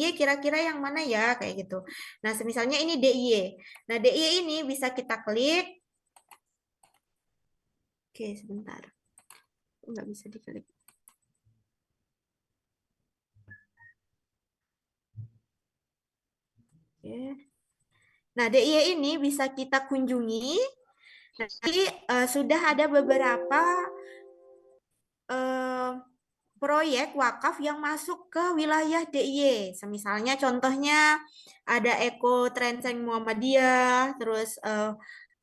DIY kira-kira yang mana ya kayak gitu. Nah, misalnya ini DIY. Nah, DIY ini bisa kita klik. Oke, sebentar. Nggak bisa diklik. Oke. Nah, DIY ini bisa kita kunjungi. Nanti sudah ada beberapa eh, proyek wakaf yang masuk ke wilayah DIY. Misalnya contohnya ada Eko Trenseng Muhammadiyah, terus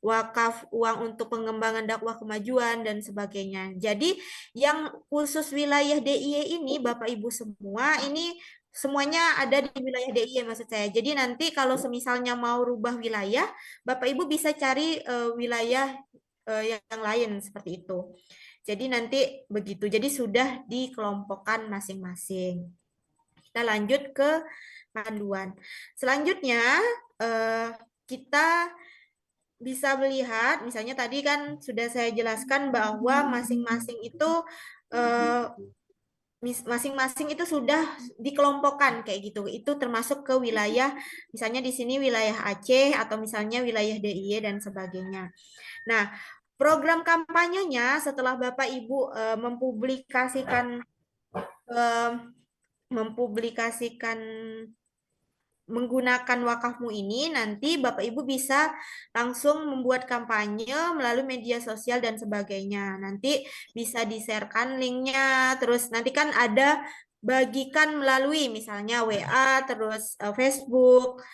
wakaf uang untuk pengembangan dakwah kemajuan dan sebagainya. Jadi yang khusus wilayah DIY ini Bapak Ibu semua ini semuanya ada di wilayah DIY maksud saya. Jadi nanti kalau semisalnya mau rubah wilayah, Bapak Ibu bisa cari wilayah yang lain seperti itu. Jadi nanti begitu. Jadi sudah dikelompokkan masing-masing. Kita lanjut ke panduan. Selanjutnya kita bisa melihat, misalnya tadi kan sudah saya jelaskan bahwa masing-masing itu eh, masing-masing itu sudah dikelompokkan kayak gitu. Itu termasuk ke wilayah, misalnya di sini wilayah Aceh atau misalnya wilayah DIY dan sebagainya. Nah, program kampanyenya setelah Bapak Ibu eh, mempublikasikan menggunakan wakafmu ini, nanti Bapak Ibu bisa langsung membuat kampanye melalui media sosial dan sebagainya. Nanti bisa di-sharekan linknya, terus nanti kan ada bagikan melalui misalnya WA, terus Facebook,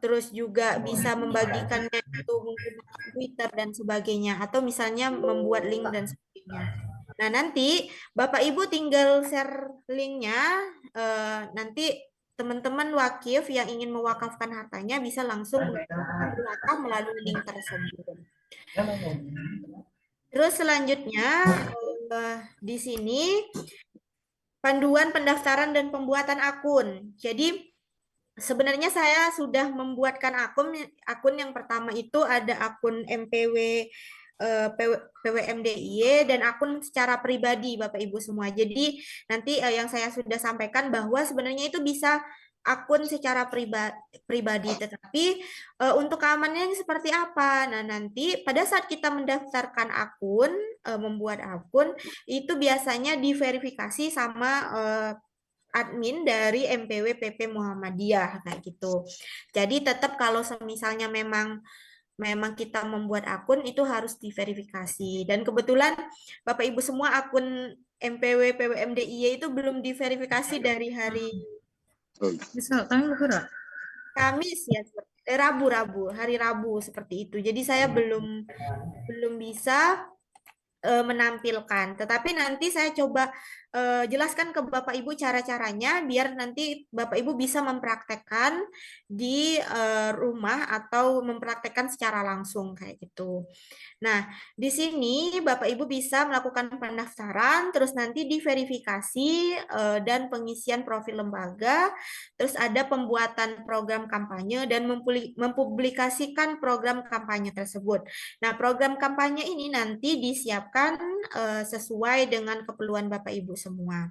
terus juga bisa membagikannya itu menggunakan Twitter dan sebagainya, atau misalnya membuat link dan sebagainya. Nah, nanti Bapak Ibu tinggal share linknya, nanti teman-teman wakif yang ingin mewakafkan hartanya bisa langsung berwakaf melalui link tersebut. Terus selanjutnya di sini panduan pendaftaran dan pembuatan akun. Jadi sebenarnya saya sudah membuatkan akun yang pertama itu ada akun MPW PWMDIY dan akun secara pribadi Bapak Ibu semua. Jadi nanti yang saya sudah sampaikan bahwa sebenarnya itu bisa akun secara pribadi, tetapi untuk keamanannya seperti apa? Nah, nanti pada saat kita mendaftarkan akun, membuat akun, itu biasanya diverifikasi sama admin dari MPW PP Muhammadiyah kayak gitu. Jadi tetap kalau misalnya memang kita membuat akun itu harus diverifikasi. Dan kebetulan Bapak Ibu semua akun MPW PWMDIY itu belum diverifikasi dari hari Bisa, tanggal berapa? Kamis ya, Rabu, hari Rabu seperti itu. Jadi saya belum bisa menampilkan. Tetapi nanti saya coba jelaskan ke Bapak Ibu cara-caranya biar nanti Bapak Ibu bisa mempraktekkan di rumah atau mempraktekkan secara langsung kayak gitu. Nah, di sini Bapak Ibu bisa melakukan pendaftaran, terus nanti diverifikasi dan pengisian profil lembaga, terus ada pembuatan program kampanye dan mempublikasikan program kampanye tersebut. Nah, program kampanye ini nanti disiapkan sesuai dengan keperluan Bapak Ibu semua.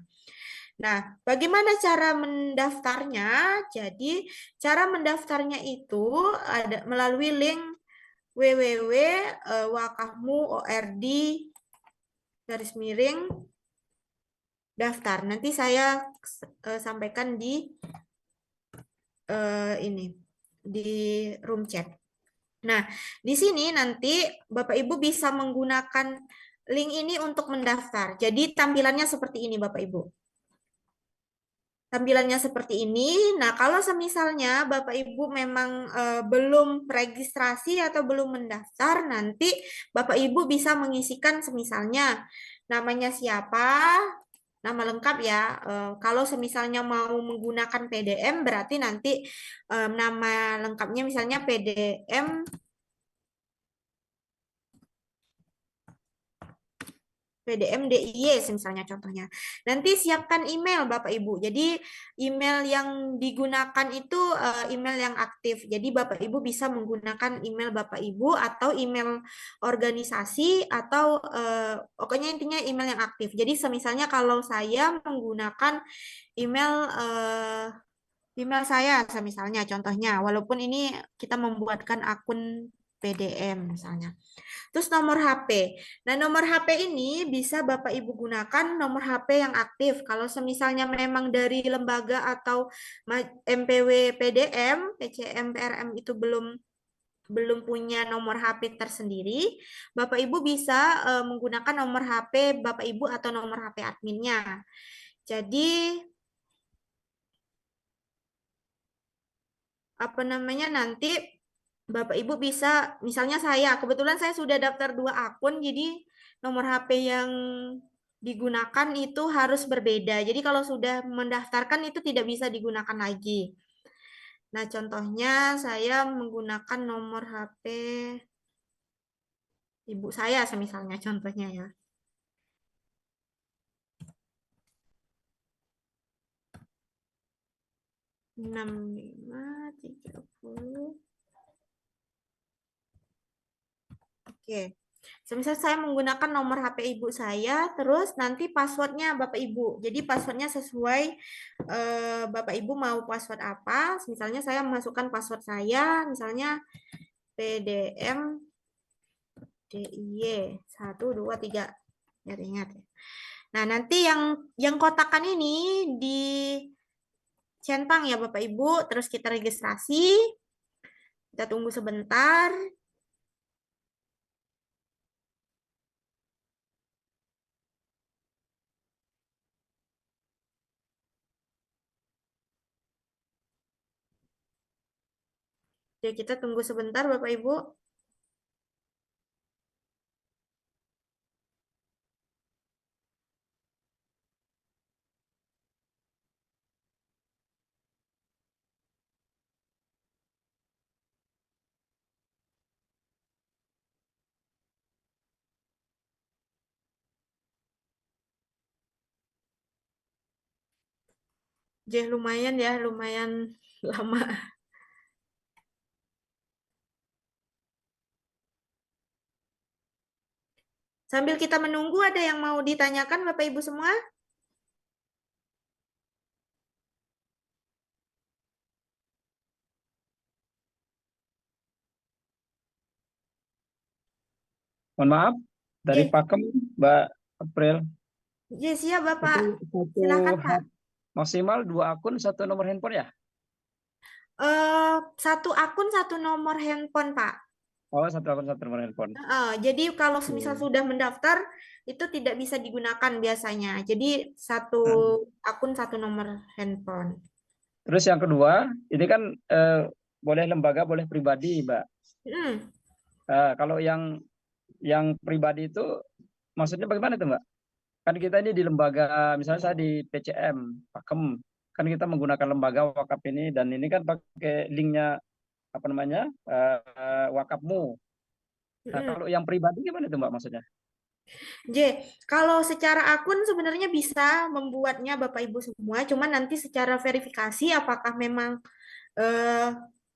Nah, bagaimana cara mendaftarnya? Jadi, cara mendaftarnya itu ada melalui link www.wakafmu.org garis miring daftar. Nanti saya sampaikan di ini di room chat. Nah, di sini nanti Bapak Ibu bisa menggunakan link ini untuk mendaftar. Jadi tampilannya seperti ini Bapak Ibu. Tampilannya seperti ini. Nah, kalau semisalnya Bapak Ibu memang belum registrasi atau belum mendaftar, nanti Bapak Ibu bisa mengisikan semisalnya namanya siapa, nama lengkap ya. Kalau semisalnya mau menggunakan PDM, berarti nanti nama lengkapnya misalnya PDM PDMDIY misalnya contohnya. Nanti siapkan email Bapak Ibu. Jadi email yang digunakan itu email yang aktif. Jadi Bapak Ibu bisa menggunakan email Bapak Ibu atau email organisasi atau pokoknya intinya email yang aktif. Jadi semisalnya kalau saya menggunakan email email saya misalnya contohnya, walaupun ini kita membuatkan akun PDM misalnya. Terus nomor HP. Nah, nomor HP ini bisa Bapak Ibu gunakan nomor HP yang aktif. Kalau semisalnya memang dari lembaga atau MPW PDM, PCM, PRM itu belum punya nomor HP tersendiri, Bapak Ibu bisa menggunakan nomor HP Bapak Ibu atau nomor HP adminnya. Jadi apa namanya nanti Bapak Ibu bisa, misalnya saya, kebetulan saya sudah daftar 2 akun, jadi nomor HP yang digunakan itu harus berbeda. Jadi kalau sudah mendaftarkan itu tidak bisa digunakan lagi. Nah, contohnya saya menggunakan nomor HP ibu saya, misalnya contohnya ya. 6530. Oke. Semisal saya menggunakan nomor HP ibu saya, terus nanti passwordnya Bapak Ibu. Jadi passwordnya sesuai Bapak Ibu mau password apa. Misalnya saya memasukkan password saya, misalnya PDM DIY 123. Ingat-ingat ya. Nah, nanti yang kotakan ini dicentang ya Bapak Ibu, terus kita registrasi. Kita tunggu sebentar. Oke, kita tunggu sebentar Bapak Ibu. Lumayan ya, lumayan lama. Sambil kita menunggu, ada yang mau ditanyakan Bapak Ibu semua? Mohon maaf, dari Oke, Pakem, Mbak April. siap Bapak. Itu satu Silakan Pak. maksimal 2 akun, 1 nomor handphone ya? 1 akun 1 nomor handphone Pak. Oh, 1 akun, 1 nomor handphone. Jadi kalau misal Hmm. sudah mendaftar, itu tidak bisa digunakan biasanya. Jadi 1 akun 1 nomor handphone. Terus yang kedua, ini kan boleh lembaga, boleh pribadi, Mbak. Hmm. Kalau yang pribadi itu maksudnya bagaimana itu, Mbak? Kan kita ini di lembaga, misalnya saya di PCM, Pakem, kan kita menggunakan lembaga wakaf ini, dan ini kan pakai linknya apa namanya, wakafmu. Nah, Hmm. kalau yang pribadi gimana itu, Mbak, maksudnya? J, kalau secara akun sebenarnya bisa membuatnya Bapak Ibu semua, cuman nanti secara verifikasi apakah memang eh,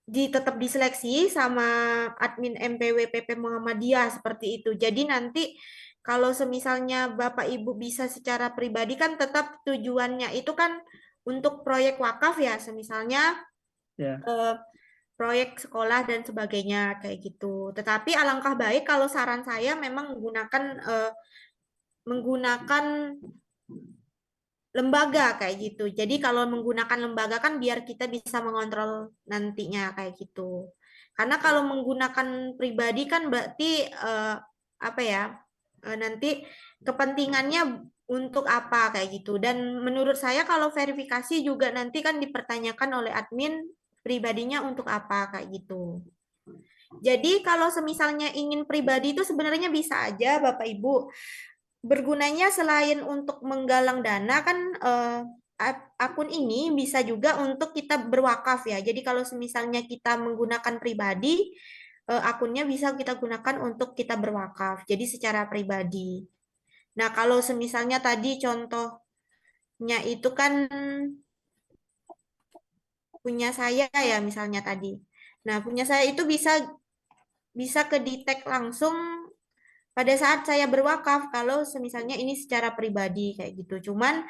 tetap diseleksi sama admin MPW PP Muhammadiyah seperti itu. Jadi nanti kalau semisalnya Bapak Ibu bisa secara pribadi kan tetap tujuannya itu kan untuk proyek wakaf ya, semisalnya Ya. eh, proyek sekolah dan sebagainya kayak gitu. Tetapi alangkah baik kalau saran saya memang menggunakan lembaga kayak gitu. Jadi kalau menggunakan lembaga kan biar kita bisa mengontrol nantinya kayak gitu. Karena kalau menggunakan pribadi kan berarti apa ya? Nanti kepentingannya untuk apa kayak gitu. Dan menurut saya kalau verifikasi juga nanti kan dipertanyakan oleh admin pribadinya untuk apa kayak gitu. Jadi kalau semisalnya ingin pribadi itu sebenarnya bisa aja Bapak Ibu bergunanya selain untuk menggalang dana kan akun ini bisa juga untuk kita berwakaf ya. Jadi kalau misalnya kita menggunakan pribadi, akunnya bisa kita gunakan untuk kita berwakaf. Jadi secara pribadi. Nah, kalau semisalnya tadi contohnya itu kan punya saya ya misalnya tadi. Nah, punya saya itu bisa bisa kedetek langsung pada saat saya berwakaf kalau semisalnya ini secara pribadi kayak gitu. Cuman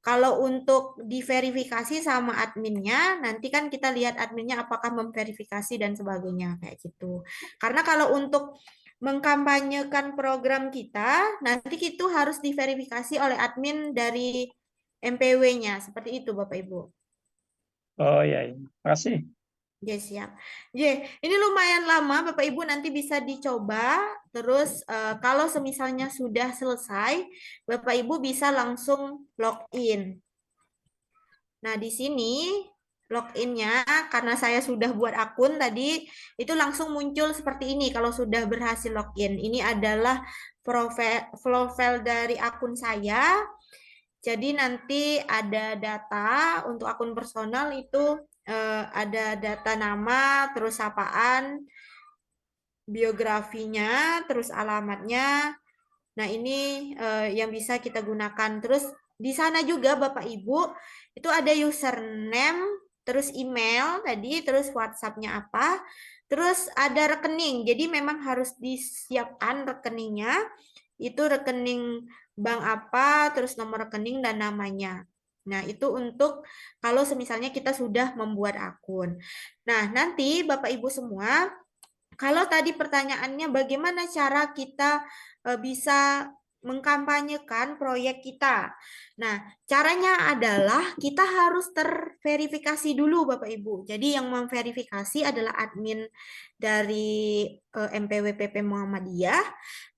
Kalau untuk diverifikasi sama adminnya, nanti kan kita lihat adminnya apakah memverifikasi dan sebagainya kayak gitu. Karena kalau untuk mengkampanyekan program kita, nanti itu harus diverifikasi oleh admin dari MPW-nya. Seperti itu, Bapak Ibu. Oh iya, iya. Makasih. Ya, siap. Ya, ini lumayan lama, Bapak Ibu nanti bisa dicoba. Terus kalau semisalnya sudah selesai, Bapak Ibu bisa langsung login. Nah, di sini loginnya karena saya sudah buat akun tadi, itu langsung muncul seperti ini kalau sudah berhasil login. Ini adalah profil dari akun saya. Jadi nanti ada data untuk akun personal itu ada data nama, terus sapaan, biografinya, terus alamatnya. Nah, ini yang bisa kita gunakan. Terus di sana juga Bapak Ibu itu ada username, terus email tadi, terus WhatsApp-nya apa, terus ada rekening. Jadi memang harus disiapkan rekeningnya. Itu rekening bank apa, terus nomor rekening dan namanya. Nah, itu untuk kalau semisalnya kita sudah membuat akun. Nah, nanti Bapak Ibu semua, kalau tadi pertanyaannya bagaimana cara kita bisa mengkampanyekan proyek kita. Nah, caranya adalah kita harus terverifikasi dulu Bapak Ibu. Jadi yang memverifikasi adalah admin dari MPWPP Muhammadiyah.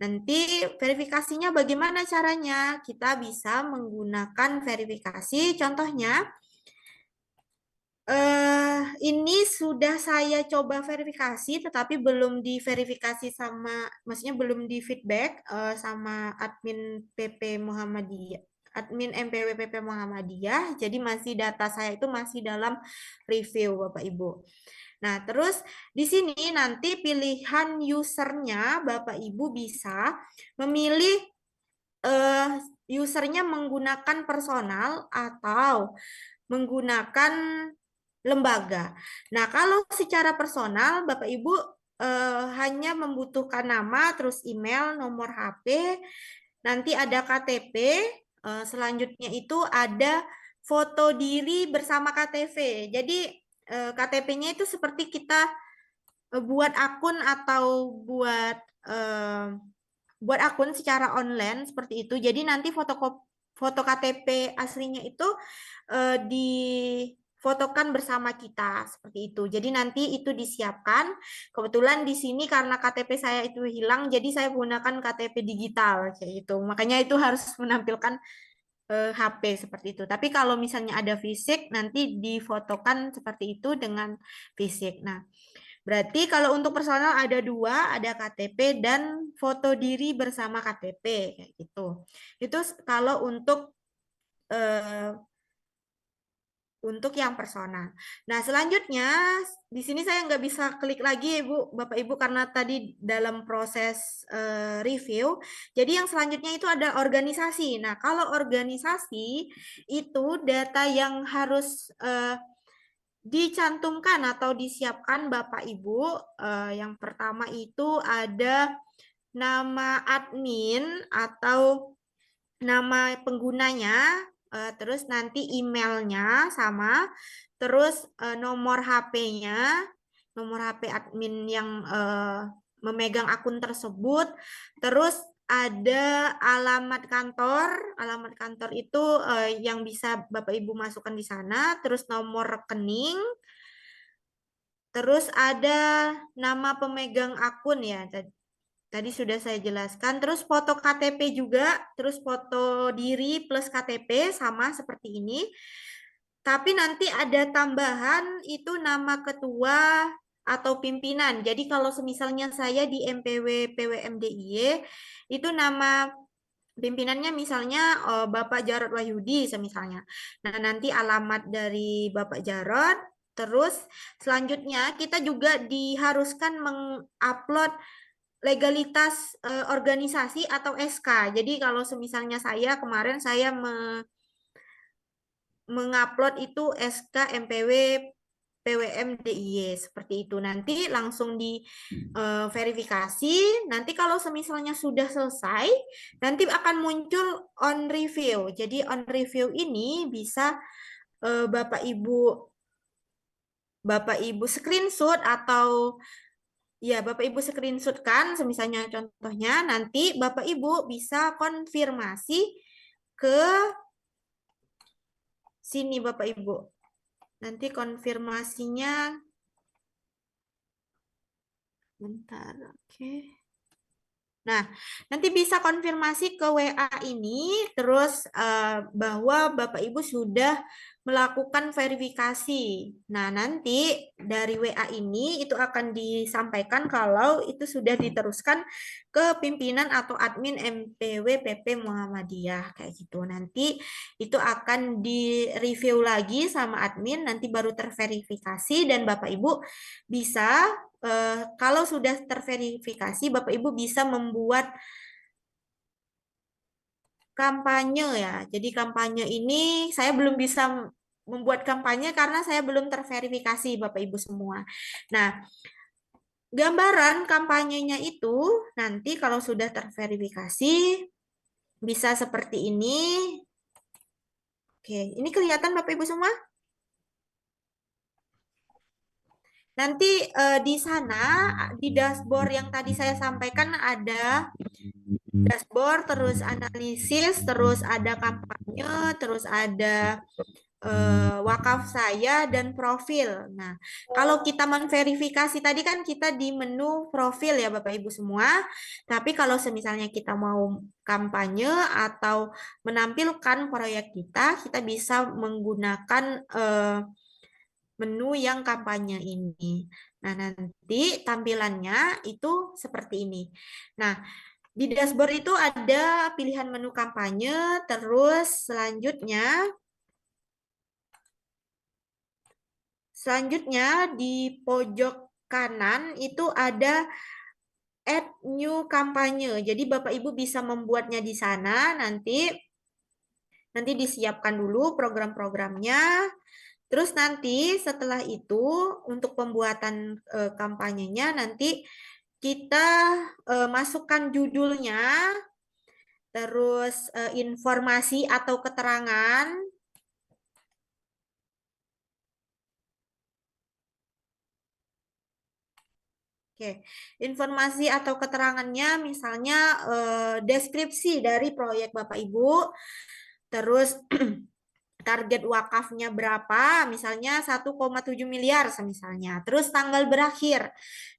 Nanti verifikasinya bagaimana caranya? Kita bisa menggunakan verifikasi. Contohnya, ini sudah saya coba verifikasi, tetapi belum diverifikasi sama, maksudnya belum di feedback sama admin PP Muhammadiyah, admin MPW PP Muhammadiyah. Jadi masih data saya itu masih dalam review, Bapak Ibu. Nah, terus di sini nanti pilihan usernya, Bapak Ibu bisa memilih usernya menggunakan personal atau menggunakan lembaga. Nah, kalau secara personal, Bapak Ibu hanya membutuhkan nama, terus email, nomor HP, nanti ada KTP, selanjutnya itu ada foto diri bersama KTP. Jadi KTP-nya itu seperti kita buat akun atau buat akun secara online seperti itu. Jadi nanti foto KTP aslinya itu difotokan bersama kita seperti itu. Jadi nanti itu disiapkan. Kebetulan di sini karena KTP saya itu hilang, jadi saya menggunakan KTP digital kayak gitu. Makanya itu harus menampilkan HP seperti itu. Tapi kalau misalnya ada fisik, nanti difotokan seperti itu dengan fisik. Nah, berarti kalau untuk personal ada dua, ada KTP dan foto diri bersama KTP kayak gitu. Itu kalau untuk yang personal. Nah, selanjutnya di sini saya nggak bisa klik lagi, Ibu, Bapak Ibu, karena tadi dalam proses review. Jadi yang selanjutnya itu ada organisasi. Nah, kalau organisasi itu data yang harus dicantumkan atau disiapkan Bapak Ibu. Yang pertama itu ada nama admin atau nama penggunanya, terus nanti emailnya sama, terus nomor HP-nya, nomor HP admin yang memegang akun tersebut, terus ada alamat kantor itu yang bisa Bapak Ibu masukkan di sana, terus nomor rekening, terus ada nama pemegang akun ya. Tadi sudah saya jelaskan. Terus foto KTP juga, terus foto diri plus KTP sama seperti ini. Tapi nanti ada tambahan itu nama ketua atau pimpinan. Jadi kalau semisalnya saya di MPW PWMDIY itu nama pimpinannya misalnya Bapak Jarod Wahyudi misalnya. Nah, nanti alamat dari Bapak Jarod. Terus selanjutnya kita juga diharuskan mengupload legalitas organisasi atau SK. Jadi kalau semisalnya saya kemarin mengupload itu SK MPW PWM DIY seperti itu. Nanti langsung di verifikasi. Nanti kalau semisalnya sudah selesai, nanti akan muncul on review. Jadi on review ini bisa Bapak Ibu screenshot atau ya Bapak Ibu screenshot kan, semisalnya contohnya nanti Bapak Ibu bisa konfirmasi ke sini Bapak Ibu. Nanti konfirmasinya bentar, oke. Nah, nanti bisa konfirmasi ke WA ini, terus bahwa Bapak Ibu sudah melakukan verifikasi. Nah, nanti dari WA ini itu akan disampaikan kalau itu sudah diteruskan ke pimpinan atau admin MPW PP Muhammadiyah, kayak gitu. Nanti itu akan direview lagi sama admin, nanti baru terverifikasi dan Bapak Ibu bisa kalau sudah terverifikasi, Bapak Ibu bisa membuat kampanye ya. Jadi kampanye ini saya belum bisa membuat kampanye karena saya belum terverifikasi Bapak Ibu semua. Nah, gambaran kampanyenya itu nanti kalau sudah terverifikasi bisa seperti ini. Oke, ini kelihatan Bapak Ibu semua? Nanti di sana, di dashboard yang tadi saya sampaikan ada dashboard, terus analisis, terus ada kampanye, terus ada wakaf saya, dan profil. Nah, kalau kita memverifikasi tadi kan kita di menu profil ya Bapak Ibu semua. Tapi kalau semisalnya kita mau kampanye atau menampilkan proyek kita bisa menggunakan menu yang kampanye ini. Nah, nanti tampilannya itu seperti ini. Nah, di dashboard itu ada pilihan menu kampanye, terus selanjutnya di pojok kanan itu ada add new kampanye. Jadi Bapak Ibu bisa membuatnya di sana, nanti disiapkan dulu program-programnya. Terus nanti setelah itu untuk pembuatan kampanyenya nanti kita masukkan judulnya, terus informasi atau keterangan. Oke, informasi atau keterangannya misalnya deskripsi dari proyek Bapak Ibu, terus target wakafnya berapa, misalnya 1,7 miliar misalnya. Terus tanggal berakhir.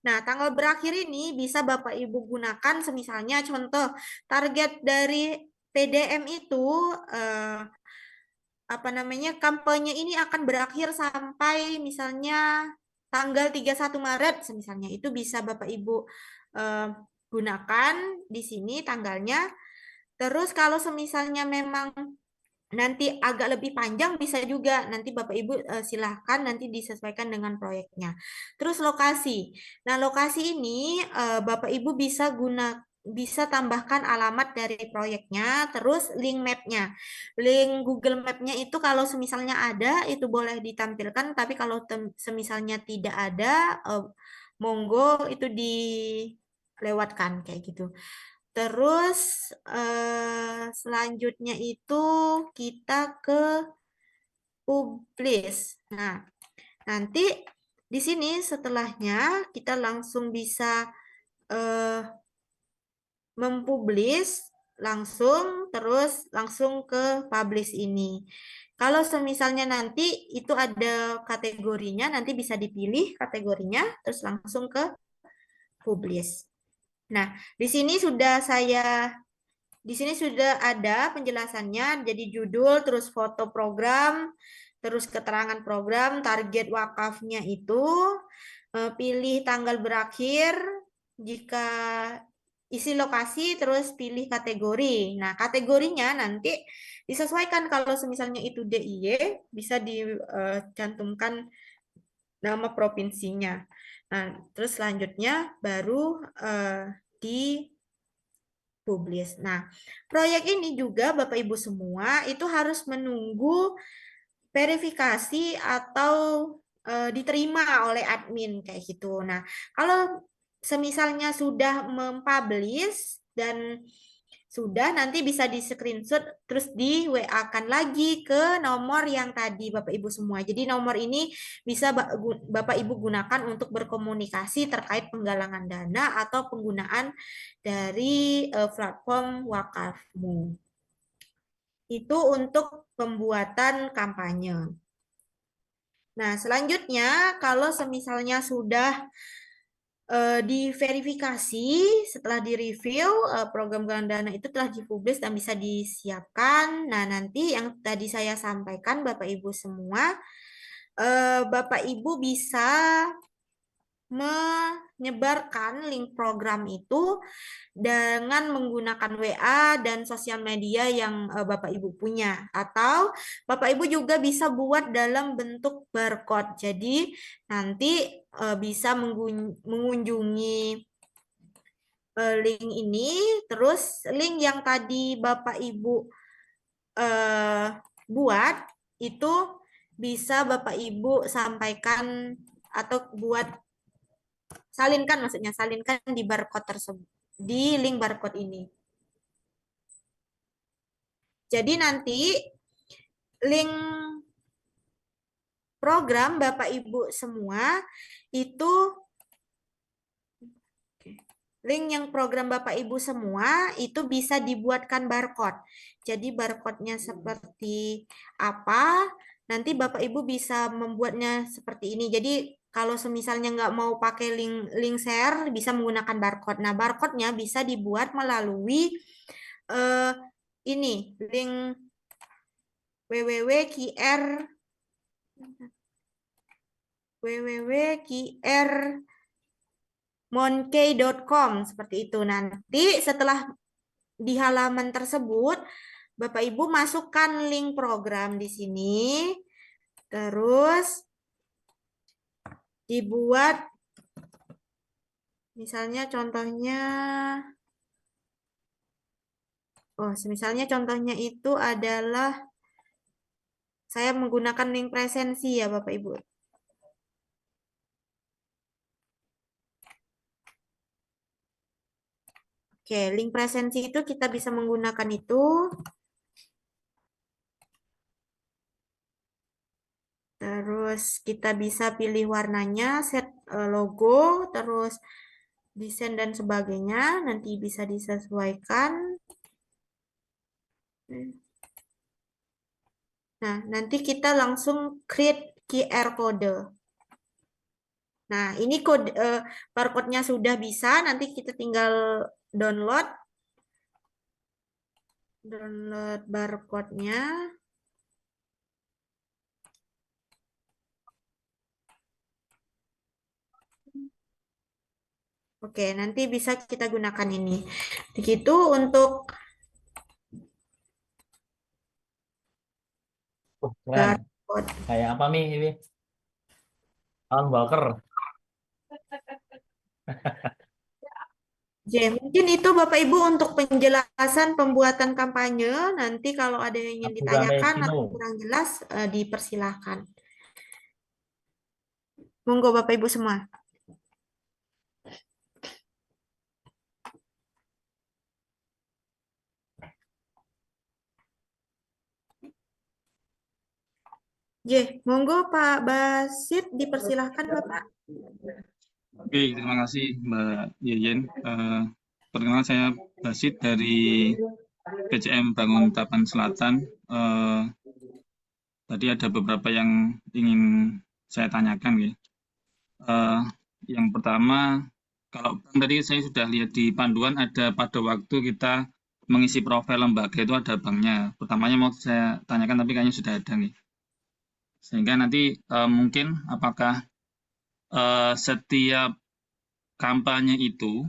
Nah, tanggal berakhir ini bisa Bapak Ibu gunakan semisalnya contoh target dari PDM itu kampanye ini akan berakhir sampai misalnya tanggal 31 Maret misalnya. Itu bisa Bapak Ibu gunakan di sini tanggalnya. Terus kalau semisalnya memang nanti agak lebih panjang bisa juga nanti Bapak Ibu silahkan nanti disesuaikan dengan proyeknya. Terus lokasi. Nah, lokasi ini Bapak Ibu bisa tambahkan alamat dari proyeknya, terus link mapnya. Link Google Map-nya itu kalau semisalnya ada itu boleh ditampilkan, tapi kalau semisalnya tidak ada monggo itu dilewatkan kayak gitu. Terus selanjutnya itu kita ke publish. Nah, nanti di sini setelahnya kita langsung bisa mempublish terus langsung ke publish ini. Kalau semisalnya nanti itu ada kategorinya, nanti bisa dipilih kategorinya, terus langsung ke publish. Nah, di sini sudah ada penjelasannya, jadi judul, terus foto program, terus keterangan program, target wakafnya itu, pilih tanggal berakhir, jika isi lokasi, terus pilih kategori. Nah, kategorinya nanti disesuaikan kalau misalnya itu DIY, bisa dicantumkan nama provinsinya. Nah, terus selanjutnya baru di publish. Nah, proyek ini juga Bapak Ibu semua itu harus menunggu verifikasi atau diterima oleh admin kayak gitu. Nah, kalau semisalnya sudah mempublish dan sudah, nanti bisa di screenshot terus di WA-kan lagi ke nomor yang tadi Bapak Ibu semua. Jadi nomor ini bisa Bapak Ibu gunakan untuk berkomunikasi terkait penggalangan dana atau penggunaan dari platform wakafmu. Itu untuk pembuatan kampanye. Nah, selanjutnya kalau semisalnya sudah diverifikasi, setelah direview, program galang dana itu telah dipublis dan bisa disiapkan. Nah, nanti yang tadi saya sampaikan Bapak Ibu semua, Bapak Ibu bisa menyebarkan link program itu dengan menggunakan WA dan sosial media yang Bapak Ibu punya. Atau Bapak Ibu juga bisa buat dalam bentuk barcode. Jadi nanti bisa mengunjungi link ini, terus link yang tadi Bapak Ibu buat itu bisa Bapak Ibu sampaikan atau buat salinkan, maksudnya salinkan di barcode tersebut, di link barcode ini. Jadi nanti link program Bapak Ibu semua itu link yang program Bapak Ibu semua itu bisa dibuatkan barcode. Jadi barcode-nya seperti apa, nanti Bapak Ibu bisa membuatnya seperti ini. Jadi kalau semisalnya nggak mau pakai link share, bisa menggunakan barcode. Nah, barcode-nya bisa dibuat melalui ini, link www.qr.monkey.com seperti itu. Nanti setelah di halaman tersebut, Bapak Ibu masukkan link program di sini, terus dibuat, misalnya contohnya, misalnya contohnya itu adalah saya menggunakan link presensi ya Bapak Ibu. Oke, link presensi itu kita bisa menggunakan itu. Terus kita bisa pilih warnanya, set logo, terus desain dan sebagainya. Nanti bisa disesuaikan. Nah, nanti kita langsung create QR code. Nah, ini kode barcode-nya sudah bisa. Nanti kita tinggal download barcode-nya. Oke, nanti bisa kita gunakan ini. Begitu untuk Keren. barcode. Kayak apa nih ini? Alan Walker. Mungkin itu Bapak Ibu untuk penjelasan pembuatan kampanye. Nanti kalau ada yang ingin ditanyakan atau kurang jelas, dipersilahkan. Monggo Bapak Ibu semua. Monggo Pak Basit, dipersilahkan Bapak. Oke, terima kasih Mbak Yeyen. Perkenalkan saya Basit dari PCM Bangun Tapan Selatan. Tadi ada beberapa yang ingin saya tanyakan ya. Yang pertama, kalau tadi saya sudah lihat di panduan ada pada waktu kita mengisi profil lembaga itu ada banknya. Pertamanya mau saya tanyakan tapi kayaknya sudah ada nih. Sehingga nanti mungkin apakah setiap kampanye itu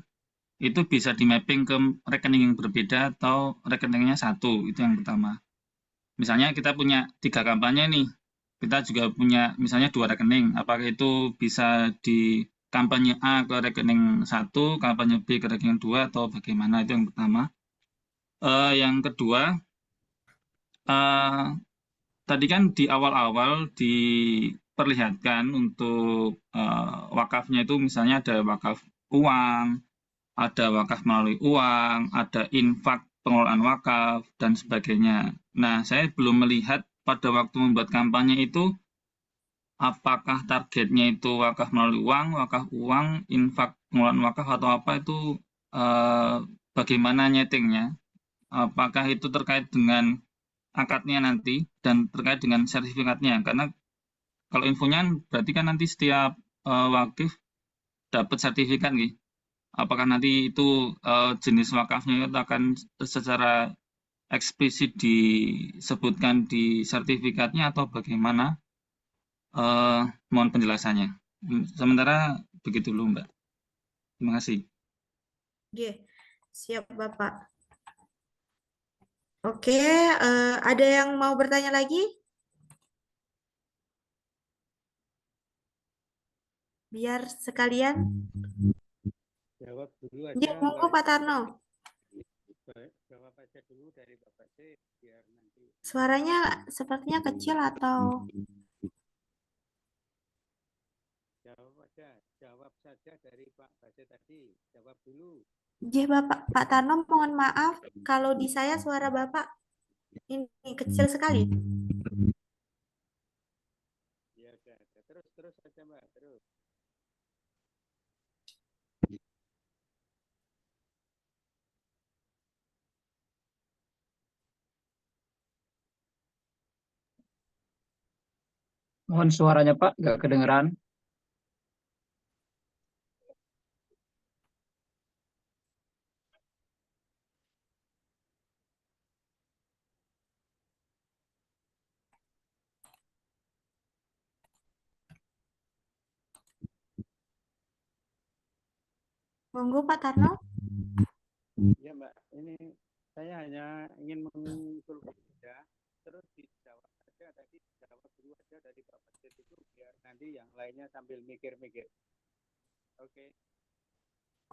bisa di mapping ke rekening yang berbeda atau rekeningnya satu, itu yang pertama. Misalnya kita punya 3 kampanye nih, kita juga punya misalnya 2 rekening, apakah itu bisa di kampanye A ke rekening 1, kampanye B ke rekening 2 atau bagaimana, itu yang pertama. Yang kedua, tadi kan di awal-awal di perlihatkan untuk wakafnya itu misalnya ada wakaf uang, ada wakaf melalui uang, ada infak pengelolaan wakaf, dan sebagainya. Nah, saya belum melihat pada waktu membuat kampanye itu apakah targetnya itu wakaf melalui wakaf uang, infak pengelolaan wakaf atau apa itu bagaimana nyetingnya? Apakah itu terkait dengan akadnya nanti dan terkait dengan sertifikatnya? Karena kalau infonya berarti kan nanti setiap wakif dapat sertifikat nih. Apakah nanti itu jenis wakafnya itu akan secara eksplisit disebutkan di sertifikatnya atau bagaimana? Mohon penjelasannya. Sementara begitu dulu, Mbak. Terima kasih. Oke, siap Bapak. Oke, ada yang mau bertanya lagi? Biar sekalian. Jawab dulu Ya, aja, monggo Pak Tarno. jawab aja dulu dari Bapak C, biar nanti. Suaranya sepertinya kecil atau Jawab saja dari Pak Bace tadi. Jawab dulu. Jih, Bapak Pak Tarno, mohon maaf kalau di saya suara Bapak ini kecil sekali. Ya udah. Terus aja Mbak, terus. Mohon suaranya Pak, nggak kedengeran. Monggo Pak Tarno. Ya Mbak, ini saya hanya ingin mengusulkan saja, terus dijawab saja tadi, jawab dulu aja dari Pak Bace itu, biar nanti yang lainnya sambil mikir-mikir. Oke.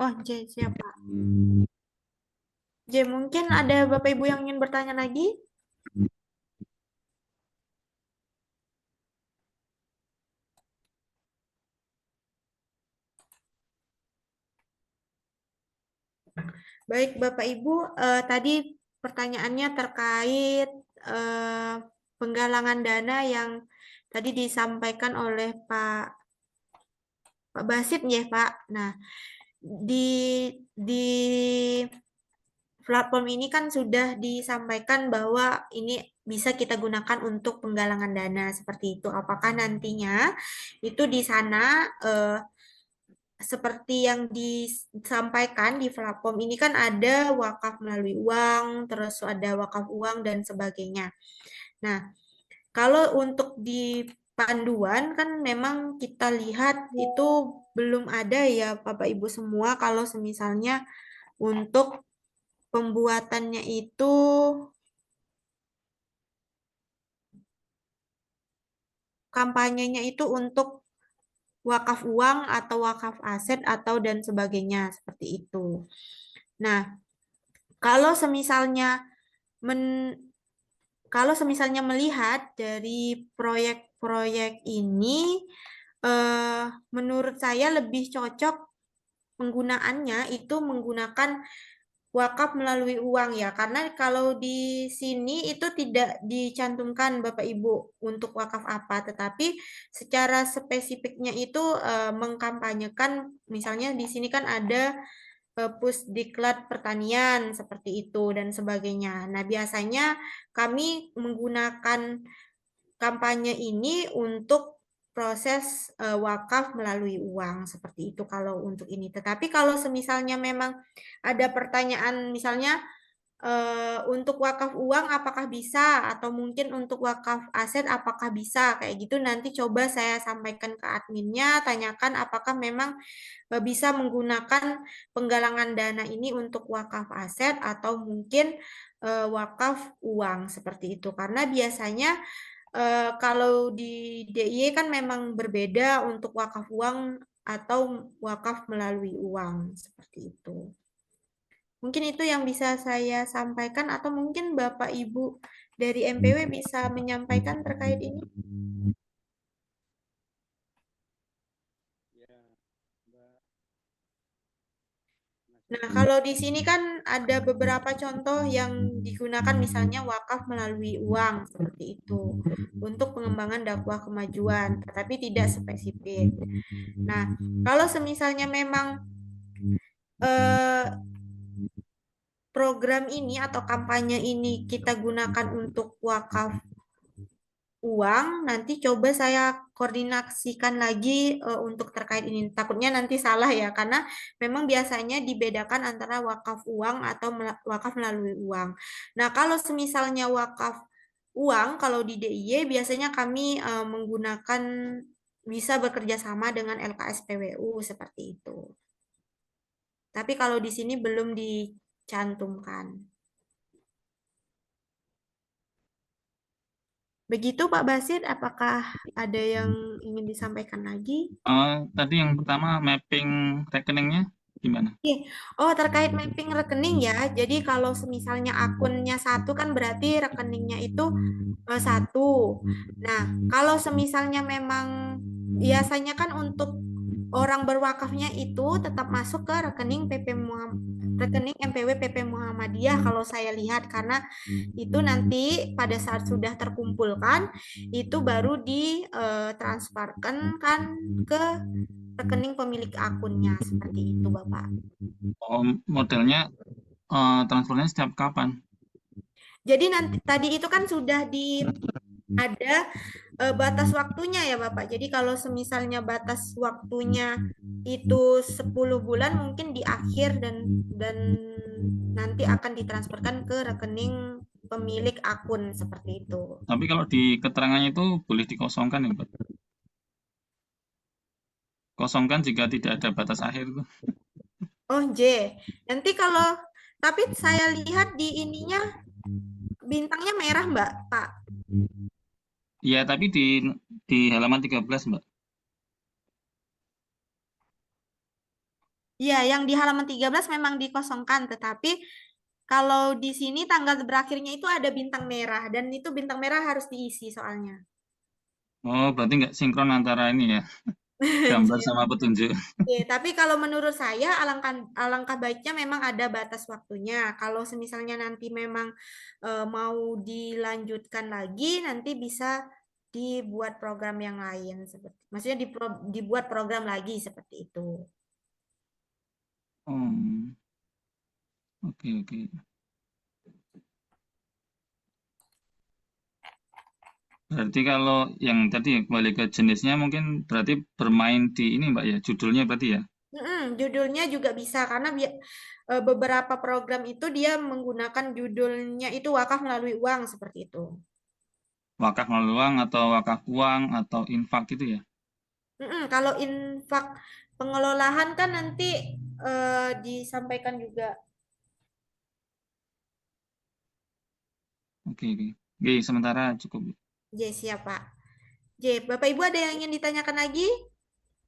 Oh, J, siapa? J, mungkin ada Bapak Ibu yang ingin bertanya lagi? Baik, Bapak Ibu, tadi pertanyaannya terkait penggalangan dana yang tadi disampaikan oleh Pak Basit ya, Pak. Nah, di platform ini kan sudah disampaikan bahwa ini bisa kita gunakan untuk penggalangan dana seperti itu. Apakah nantinya itu di sana seperti yang disampaikan di platform ini kan ada wakaf melalui uang, terus ada wakaf uang dan sebagainya. Nah, kalau untuk di panduan kan memang kita lihat itu belum ada ya Bapak Ibu semua kalau semisalnya untuk pembuatannya itu kampanyenya itu untuk wakaf uang atau wakaf aset atau dan sebagainya seperti itu. Nah, kalau semisalnya melihat dari proyek-proyek ini, menurut saya lebih cocok penggunaannya itu menggunakan wakaf melalui uang ya, karena kalau di sini itu tidak dicantumkan Bapak Ibu untuk wakaf apa, tetapi secara spesifiknya itu mengkampanyekan, misalnya di sini kan ada pusdiklat pertanian seperti itu dan sebagainya. Nah, biasanya kami menggunakan kampanye ini untuk proses wakaf melalui uang seperti itu kalau untuk ini. Tetapi kalau semisalnya memang ada pertanyaan misalnya untuk wakaf uang apakah bisa atau mungkin untuk wakaf aset apakah bisa kayak gitu nanti coba saya sampaikan ke adminnya, tanyakan apakah memang bisa menggunakan penggalangan dana ini untuk wakaf aset atau mungkin wakaf uang seperti itu. Karena biasanya kalau di DIY kan memang berbeda untuk wakaf uang atau wakaf melalui uang seperti itu. Mungkin itu yang bisa saya sampaikan atau mungkin Bapak Ibu dari MPW bisa menyampaikan terkait ini. Ya, Mbak. Nah, kalau di sini kan ada beberapa contoh yang digunakan, misalnya wakaf melalui uang seperti itu untuk pengembangan dakwah kemajuan, tetapi tidak spesifik. Nah, kalau semisalnya memang program ini atau kampanye ini kita gunakan untuk wakaf uang, nanti coba saya koordinasikan lagi untuk terkait ini. Takutnya nanti salah ya, karena memang biasanya dibedakan antara wakaf uang atau wakaf melalui uang. Nah, kalau semisalnya wakaf uang, kalau di DIY biasanya kami menggunakan bisa bekerja sama dengan LKSPWU seperti itu. Tapi kalau di sini belum dicantumkan. Begitu Pak Basit, apakah ada yang ingin disampaikan lagi? Tadi yang pertama mapping rekeningnya gimana? Oke. Oh, terkait mapping rekening ya. Jadi kalau misalnya akunnya satu kan berarti rekeningnya itu satu. Nah, kalau semisalnya memang biasanya kan untuk orang berwakafnya itu tetap masuk ke rekening rekening MPW PP Muhammadiyah kalau saya lihat, karena itu nanti pada saat sudah terkumpulkan itu baru ditransferkan kan ke rekening pemilik akunnya seperti itu, Bapak. Modelnya transfernya setiap kapan? Jadi nanti tadi itu kan sudah ada batas waktunya ya Bapak. Jadi kalau semisalnya batas waktunya itu 10 bulan, mungkin di akhir dan nanti akan ditransferkan ke rekening pemilik akun seperti itu. Tapi kalau di keterangannya itu boleh dikosongkan ya, Pak? Kosongkan jika tidak ada batas akhir tuh. Oh, J. Nanti kalau tapi saya lihat di ininya bintangnya merah, Mbak, Pak. Iya, tapi di halaman 13, Mbak. Iya, yang di halaman 13 memang dikosongkan, tetapi kalau di sini tanggal berakhirnya itu ada bintang merah, dan itu bintang merah harus diisi soalnya. Oh, berarti nggak sinkron antara ini ya, gambar sama petunjuk. Oke, tapi kalau menurut saya alangkah baiknya memang ada batas waktunya. Kalau misalnya nanti memang mau dilanjutkan lagi, nanti bisa dibuat program yang lain seperti, maksudnya dibuat program lagi seperti itu. Oke, oke. Berarti kalau yang tadi kembali ke jenisnya mungkin berarti bermain di ini Mbak ya, judulnya berarti ya? Judulnya juga bisa karena beberapa program itu dia menggunakan judulnya itu wakaf melalui uang seperti itu. Wakaf melalui uang atau wakaf uang atau infak gitu ya? Kalau infak pengelolaan kan nanti disampaikan juga. Oke, oke. Oke, sementara cukup. J, siap Pak. J, Bapak Ibu ada yang ingin ditanyakan lagi?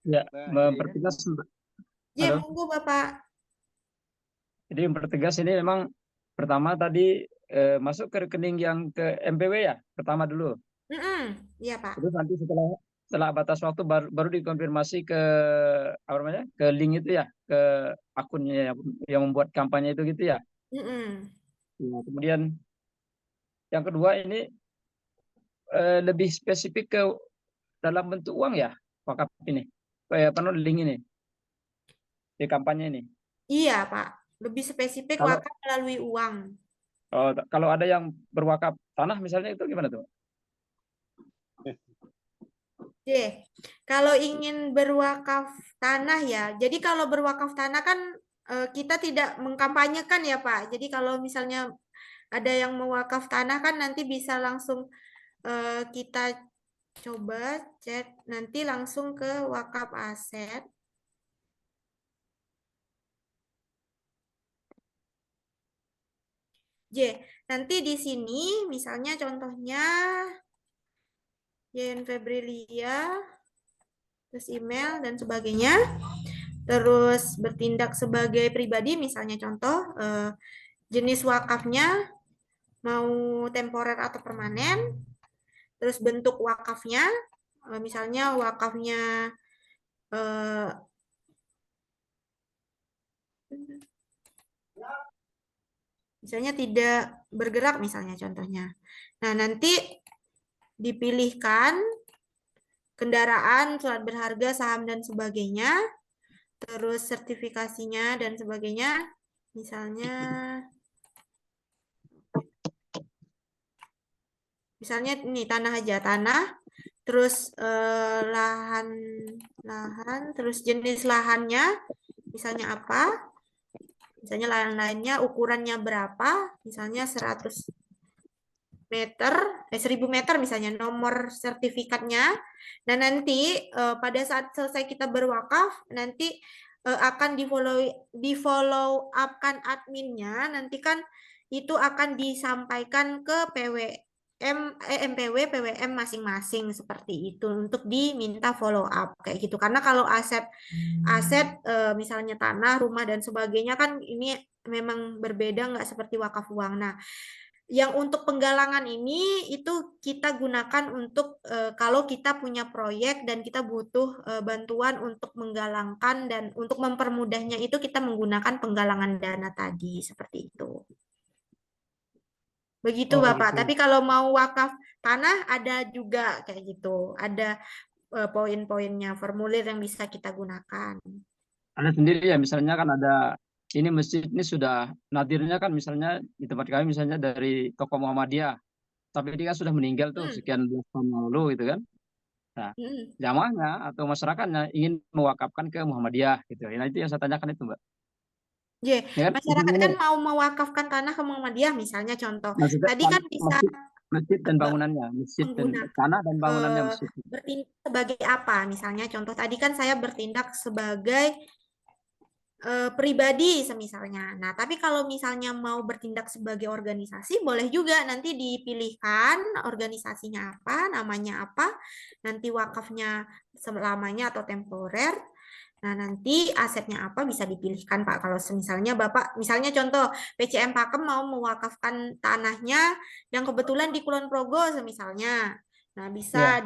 Ya, Mbak, mempertegas. J, Halo. monggo Bapak. Jadi mempertegas ini memang pertama tadi masuk ke rekening yang ke MPW ya, pertama dulu. Iya Pak. Terus nanti setelah batas waktu baru dikonfirmasi ke apa namanya, ke link itu ya, ke akunnya yang membuat kampanye itu gitu ya. Nah, kemudian yang kedua ini lebih spesifik ke dalam bentuk uang ya, wakaf ini, apa namanya, link ini di kampanye ini. Iya Pak, lebih spesifik Kalau wakaf melalui uang. kalau ada yang berwakaf tanah misalnya itu gimana tuh? J, kalau ingin berwakaf tanah ya, jadi kalau berwakaf tanah kan kita tidak mengkampanyekan ya Pak. Jadi kalau misalnya ada yang mewakaf tanah kan nanti bisa langsung kita coba cek nanti langsung ke wakaf aset. J, nanti di sini misalnya contohnya Yen Febrilia, terus email dan sebagainya. Terus bertindak sebagai pribadi, misalnya contoh jenis wakafnya mau temporer atau permanen, terus bentuk wakafnya, misalnya wakafnya eh, misalnya tidak bergerak misalnya contohnya. Nah, nanti dipilihkan kendaraan, surat berharga, saham dan sebagainya, terus sertifikasinya dan sebagainya. Misalnya ini tanah aja, tanah, terus lahan, terus jenis lahannya, misalnya apa? Misalnya lahan-lahannya ukurannya berapa? Misalnya 100 meter, 1000 meter misalnya nomor sertifikatnya. Dan nanti pada saat selesai kita berwakaf, nanti akan di follow up kan adminnya, nanti kan itu akan disampaikan ke MPW, PWM masing-masing seperti itu untuk diminta follow up kayak gitu. Karena kalau aset misalnya tanah, rumah dan sebagainya kan ini memang berbeda, nggak seperti wakaf uang. Nah, yang untuk penggalangan ini itu kita gunakan untuk kalau kita punya proyek dan kita butuh bantuan untuk menggalangkan dan untuk mempermudahnya itu kita menggunakan penggalangan dana tadi seperti itu. Begitu Oh Bapak. gitu. Tapi kalau mau wakaf tanah ada juga kayak gitu. Ada poin-poinnya, formulir yang bisa kita gunakan. Ada sendiri ya, misalnya kan ada ini masjid ini sudah nadirnya kan misalnya di tempat kami misalnya dari tokoh Muhammadiyah, tapi dia kan sudah meninggal tuh sekian belas tahun lalu gitu kan. Nah, jamaahnya atau masyarakatnya ingin mewakafkan ke Muhammadiyah gitu. Nah, itu yang saya tanyakan itu, Mbak. Ya, Ya kan? masyarakat kan mau mewakafkan tanah ke Muhammadiyah misalnya contoh. Maksudnya Tadi kan bisa masjid dan bangunannya, masjid dan menggunakan tanah dan bangunannya masjid. bertindak sebagai apa? Misalnya contoh tadi kan saya bertindak sebagai pribadi semisalnya. Nah, tapi kalau misalnya mau bertindak sebagai organisasi boleh juga nanti dipilihkan organisasinya apa, namanya apa, nanti wakafnya selamanya atau temporer. Nah, nanti asetnya apa bisa dipilihkan Pak. Kalau misalnya Bapak, misalnya contoh PCM Pakem mau mewakafkan tanahnya yang kebetulan di Kulon Progo misalnya. Nah, bisa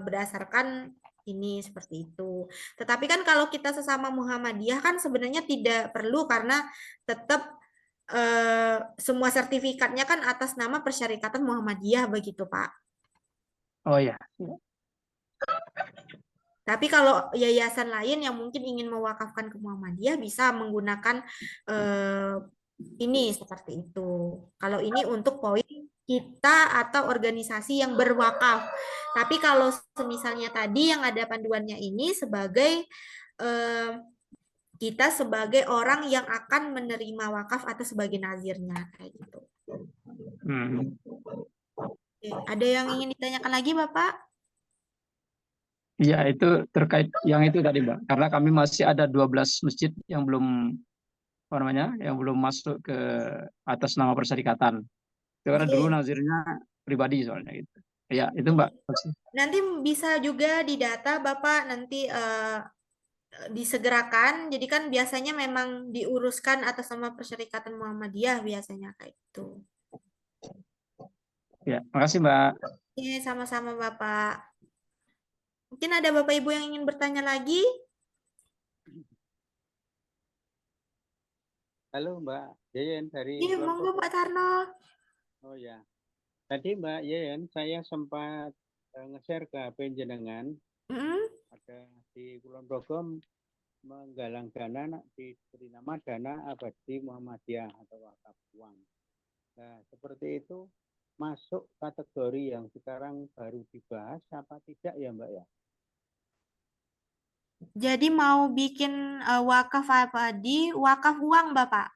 berdasarkan ini seperti itu. Tetapi kan kalau kita sesama Muhammadiyah kan sebenarnya tidak perlu karena tetap semua sertifikatnya kan atas nama Persyarikatan Muhammadiyah begitu Pak. Oh ya. Tapi kalau yayasan lain yang mungkin ingin mewakafkan ke Muhammadiyah bisa menggunakan ini seperti itu. Kalau ini untuk poin kita atau organisasi yang berwakaf. Tapi kalau misalnya tadi yang ada panduannya ini sebagai kita sebagai orang yang akan menerima wakaf atau sebagai nazirnya kayak gitu. Oke, ada yang ingin ditanyakan lagi Bapak? Ya, itu terkait yang itu tadi, Mbak. Karena kami masih ada 12 masjid yang belum apa namanya, yang belum masuk ke atas nama persyarikatan. Itu karena dulu nazirnya pribadi soalnya gitu. Ya, itu Mbak. Nanti bisa juga didata Bapak nanti disegerakan. Jadi kan biasanya memang diuruskan atas nama Persyarikatan Muhammadiyah biasanya kayak itu. Ya, makasih Mbak. Oke, sama-sama Bapak. Mungkin ada Bapak Ibu yang ingin bertanya lagi? Halo Mbak Yeyen dari Iya, Kulon monggo Progo. Pak Tarno. Oh ya. Tadi Mbak Yeyen saya sempat nge-share ke HP jenengan. Ada di Kulon Progo menggalang dana diberi nama Dana Abadi Muhammadiyah atau wakaf uang. Nah, seperti itu masuk kategori yang sekarang baru dibahas apa tidak ya Mbak ya? Jadi mau bikin wakaf abadi, wakaf uang Bapak?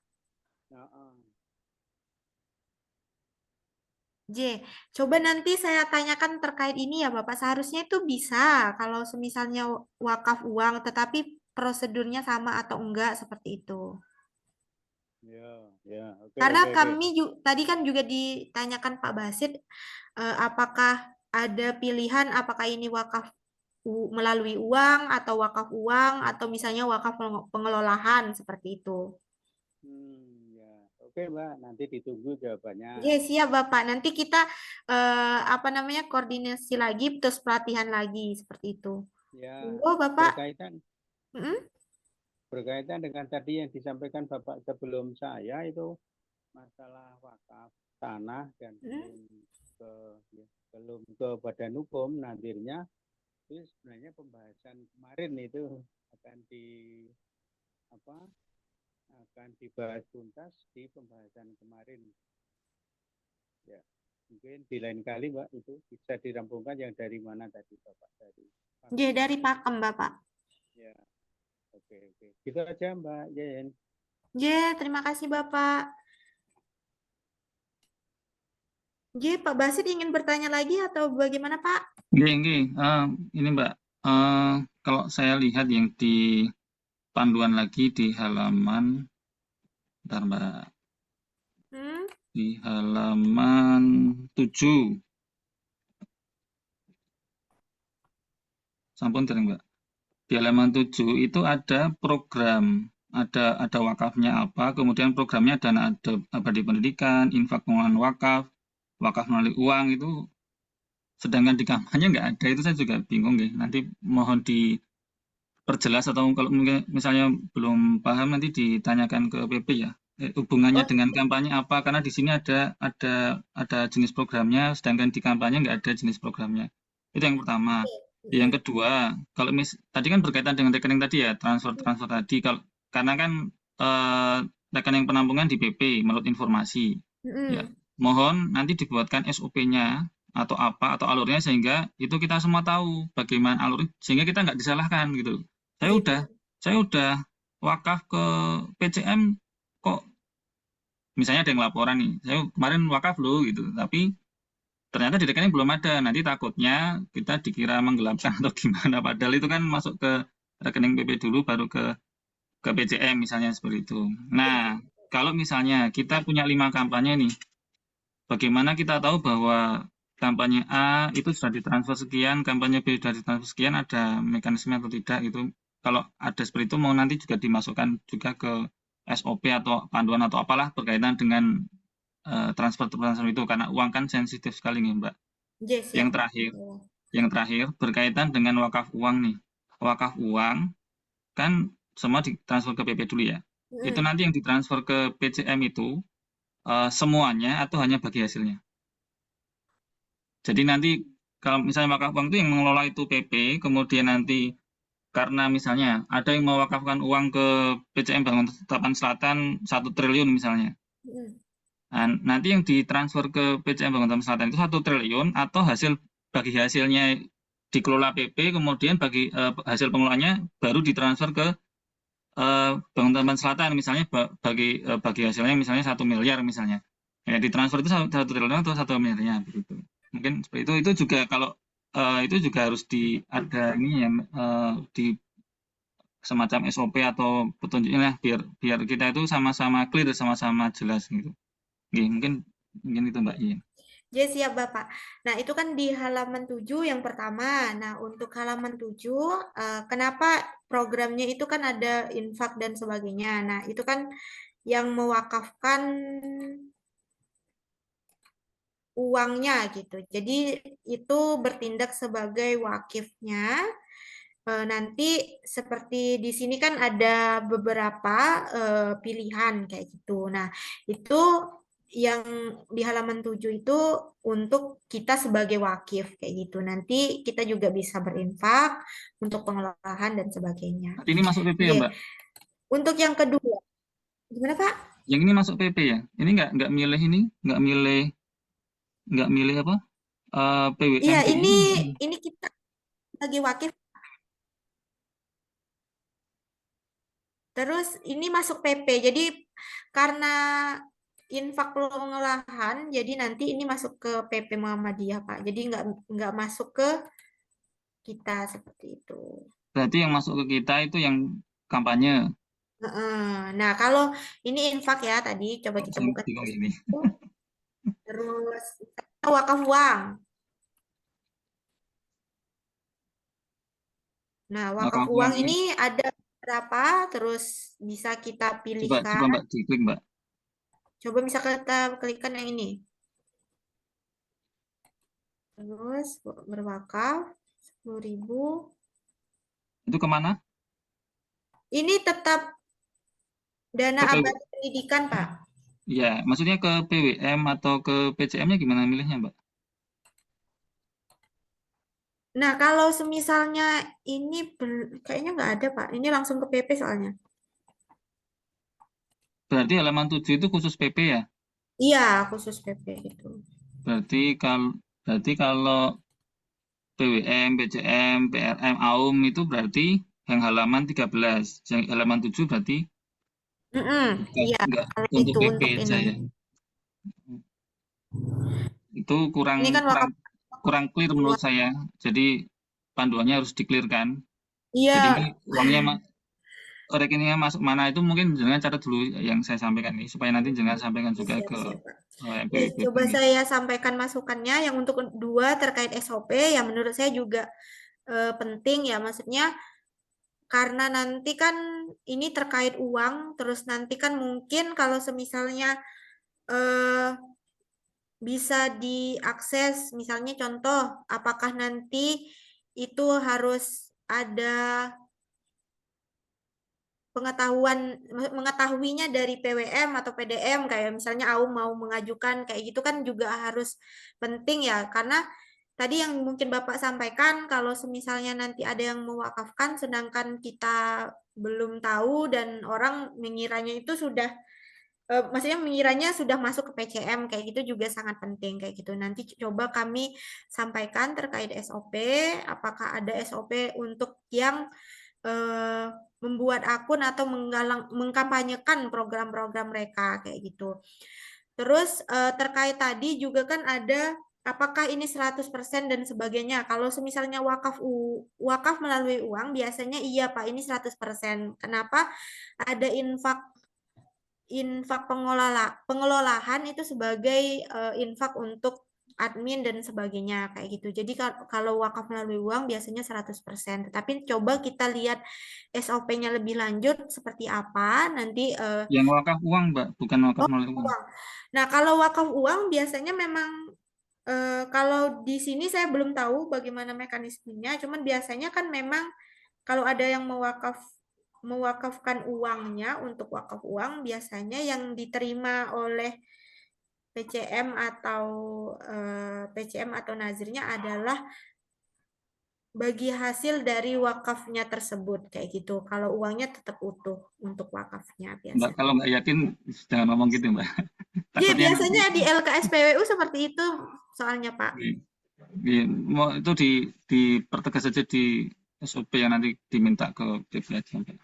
Coba nanti saya tanyakan terkait ini ya Bapak. Seharusnya itu bisa kalau semisalnya wakaf uang, tetapi prosedurnya sama atau enggak seperti itu. Ya, oke. Karena kami tadi kan juga ditanyakan Pak Basit, apakah ada pilihan apakah ini wakaf melalui uang atau wakaf uang atau misalnya wakaf pengelolaan seperti itu. Ya, oke Mbak, nanti ditunggu jawabannya. Oke, siap Bapak. Nanti kita koordinasi lagi terus pelatihan lagi seperti itu. Ya, Monggo Bapak. Mm-mm. berkaitan dengan tadi yang disampaikan Bapak sebelum saya itu masalah wakaf tanah dan belum ke badan hukum nantinya itu sebenarnya pembahasan kemarin itu akan dibahas tuntas di pembahasan kemarin. Ya, mungkin di lain kali Mbak itu bisa dirampungkan yang dari mana tadi Bapak dari Dari Pakem Bapak. Ya. Oke. Gitu aja Mbak Yen. Terima kasih Bapak. Pak Basit ingin bertanya lagi atau bagaimana Pak? Ini Mbak, kalau saya lihat yang di panduan lagi di halaman, bentar Mbak, di halaman 7. Sampun sering Mbak. Di halaman 7 itu ada program, ada wakafnya apa, kemudian programnya dana abadi pendidikan, infak pengelolaan wakaf, wakaf melalui uang itu, sedangkan di kampanye nggak ada, itu saya juga bingung ya. Nanti mohon diperjelas atau kalau misalnya belum paham nanti ditanyakan ke PP ya. Hubungannya dengan kampanye apa? Karena di sini ada jenis programnya, sedangkan di kampanye nggak ada jenis programnya. Itu yang pertama. Yang kedua, kalau tadi kan berkaitan dengan rekening tadi ya, transfer tadi. Karena kan rekening penampungan di PP menurut informasi. Ya, mohon nanti dibuatkan SOP-nya atau apa atau alurnya sehingga itu kita semua tahu bagaimana alurnya sehingga kita nggak disalahkan gitu. Saya udah wakaf ke PCM kok misalnya ada yang laporan nih, saya kemarin wakaf loh gitu, tapi ternyata di rekening belum ada, nanti takutnya kita dikira menggelapkan atau gimana, padahal itu kan masuk ke rekening PP dulu baru ke PCM misalnya seperti itu. Nah, kalau misalnya kita punya 5 kampanye nih, bagaimana kita tahu bahwa kampanye A itu sudah ditransfer sekian, kampanye B sudah ditransfer sekian, ada mekanisme atau tidak gitu. Kalau ada seperti itu mau nanti juga dimasukkan juga ke SOP atau panduan atau apalah berkaitan dengan transfer itu karena uang kan sensitif sekali nih Mbak. Yang terakhir berkaitan dengan wakaf uang nih. Wakaf uang kan semua ditransfer ke PP dulu ya. Itu nanti yang ditransfer ke PCM itu semuanya atau hanya bagi hasilnya. Jadi nanti kalau misalnya wakaf uang itu yang mengelola itu PP, kemudian nanti karena misalnya ada yang mewakafkan uang ke PCM Bangun Tatapan Selatan 1 triliun misalnya. Nah, nanti yang ditransfer ke PCM Bangun Tatapan Selatan itu 1 triliun atau bagi hasilnya dikelola PP, kemudian bagi hasil pengelolaannya baru ditransfer ke Bangun Tatapan Selatan misalnya bagi hasilnya misalnya 1 miliar misalnya. Ya, ditransfer itu 1 triliun atau 1 miliarnya begitu. Mungkin seperti itu juga kalau itu juga harus ada ini ya di semacam SOP atau petunjuknya biar kita itu sama-sama clear, sama-sama jelas gitu. Mungkin itu Mbak Iin. Siap Bapak. Nah, itu kan di halaman 7 yang pertama. Nah, untuk halaman 7, kenapa programnya itu kan ada infak dan sebagainya. Nah, itu kan yang mewakafkan uangnya gitu. Jadi, itu bertindak sebagai wakifnya. Nanti seperti di sini kan ada beberapa pilihan kayak gitu. Nah, itu yang di halaman 7 itu untuk kita sebagai wakif kayak gitu. Nanti kita juga bisa berinfak untuk pengelolaan dan sebagainya. Ini masuk PP ya Mbak? Untuk yang kedua, gimana Pak? Yang ini masuk PP ya? Ini nggak milih ini, nggak milih apa? PWN. Iya, ini kita sebagai wakif. Terus ini masuk PP. Jadi karena infak pengolahan, jadi nanti ini masuk ke PP Muhammadiyah, Pak. Jadi nggak masuk ke kita seperti itu. Berarti yang masuk ke kita itu yang kampanye. Nah, kalau ini infak ya tadi, coba kita buka. Ini. Terus wakaf uang. Nah, wakaf uang ini ada berapa? Terus bisa kita pilihkan. Coba Mbak, diklik Mbak. Coba bisa kita klikkan yang ini. Terus berwakaf 10.000. Itu kemana? Ini tetap dana Ke PW, abadi pendidikan, Pak. ya, maksudnya ke PWM atau ke PCM-nya gimana milihnya, Mbak? Nah, kalau semisalnya ini kayaknya nggak ada, Pak. Ini langsung ke PP soalnya. Berarti halaman 7 itu khusus PP ya? Iya, khusus PP itu. Berarti kalau PWM, PCM, PRM, AUM itu berarti yang halaman 13. Yang halaman 7 berarti Iya, enggak kalau untuk itu PP untuk ini. aja ya. Itu Ini kan wakaf kurang clear menurut uang. saya. Jadi panduannya harus di-clear-kan. Jadi ini Iya, uangnya rekeningnya masuk mana itu mungkin jangan catat dulu yang saya sampaikan ini supaya nanti jangan sampaikan juga ke siap-siap, Pak. MPWP Coba ini. saya sampaikan masukannya yang untuk kedua terkait SOP yang menurut saya juga penting ya, maksudnya karena nanti kan ini terkait uang, terus nanti kan mungkin kalau semisalnya bisa diakses, misalnya contoh, apakah nanti itu harus ada mengetahuinya dari PWM atau PDM, kayak misalnya AUM mau mengajukan kayak gitu kan juga harus penting ya, karena tadi yang mungkin Bapak sampaikan kalau semisalnya nanti ada yang mewakafkan sedangkan kita belum tahu dan orang mengiranya itu sudah maksudnya mengiranya sudah masuk ke PCM kayak gitu juga sangat penting kayak gitu. Nanti coba kami sampaikan terkait SOP, apakah ada SOP untuk yang membuat akun atau mengkampanyekan program-program mereka kayak gitu. Terus terkait tadi juga kan ada apakah ini 100% dan sebagainya. Kalau misalnya wakaf melalui uang biasanya iya Pak, ini 100%. Kenapa? Ada infak pengelolaan itu sebagai infak untuk admin dan sebagainya kayak gitu. Jadi kalau wakaf melalui uang biasanya 100%. Tetapi coba kita lihat SOP-nya lebih lanjut seperti apa nanti Yang wakaf uang, Mbak, bukan wakaf melalui uang. uang. Nah, kalau wakaf uang biasanya memang kalau di sini saya belum tahu bagaimana mekanismenya, cuman biasanya kan memang kalau ada yang mewakafkan uangnya untuk wakaf uang biasanya yang diterima oleh PCM atau nazirnya adalah bagi hasil dari wakafnya tersebut kayak gitu. Kalau uangnya tetap utuh untuk wakafnya Mbak, biasanya. kalau nggak yakin jangan ngomong gitu, Mbak. Iya, Takutnya nanti biasanya di LKSPWU seperti itu soalnya, Pak. mau itu dipertegas saja di SOP yang nanti diminta ke PP aja, Mbak.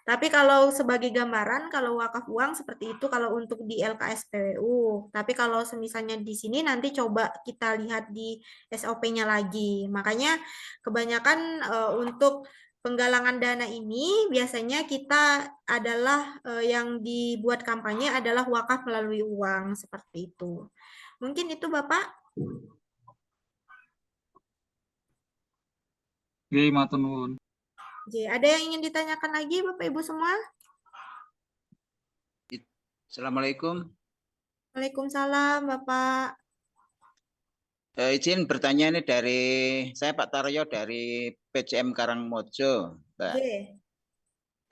Tapi kalau sebagai gambaran, kalau wakaf uang seperti itu kalau untuk di LKSPWU. Tapi kalau semisalnya di sini nanti coba kita lihat di SOP-nya lagi. Makanya kebanyakan untuk penggalangan dana ini biasanya kita adalah yang dibuat kampanye adalah wakaf melalui uang seperti itu. Mungkin itu Bapak. Oke, matur nuwun. Ada yang ingin ditanyakan lagi Bapak Ibu semua? Assalamualaikum. Waalaikumsalam Bapak. Izin bertanya ini dari saya Pak Taryo dari PCM Karangmojo, Mbak.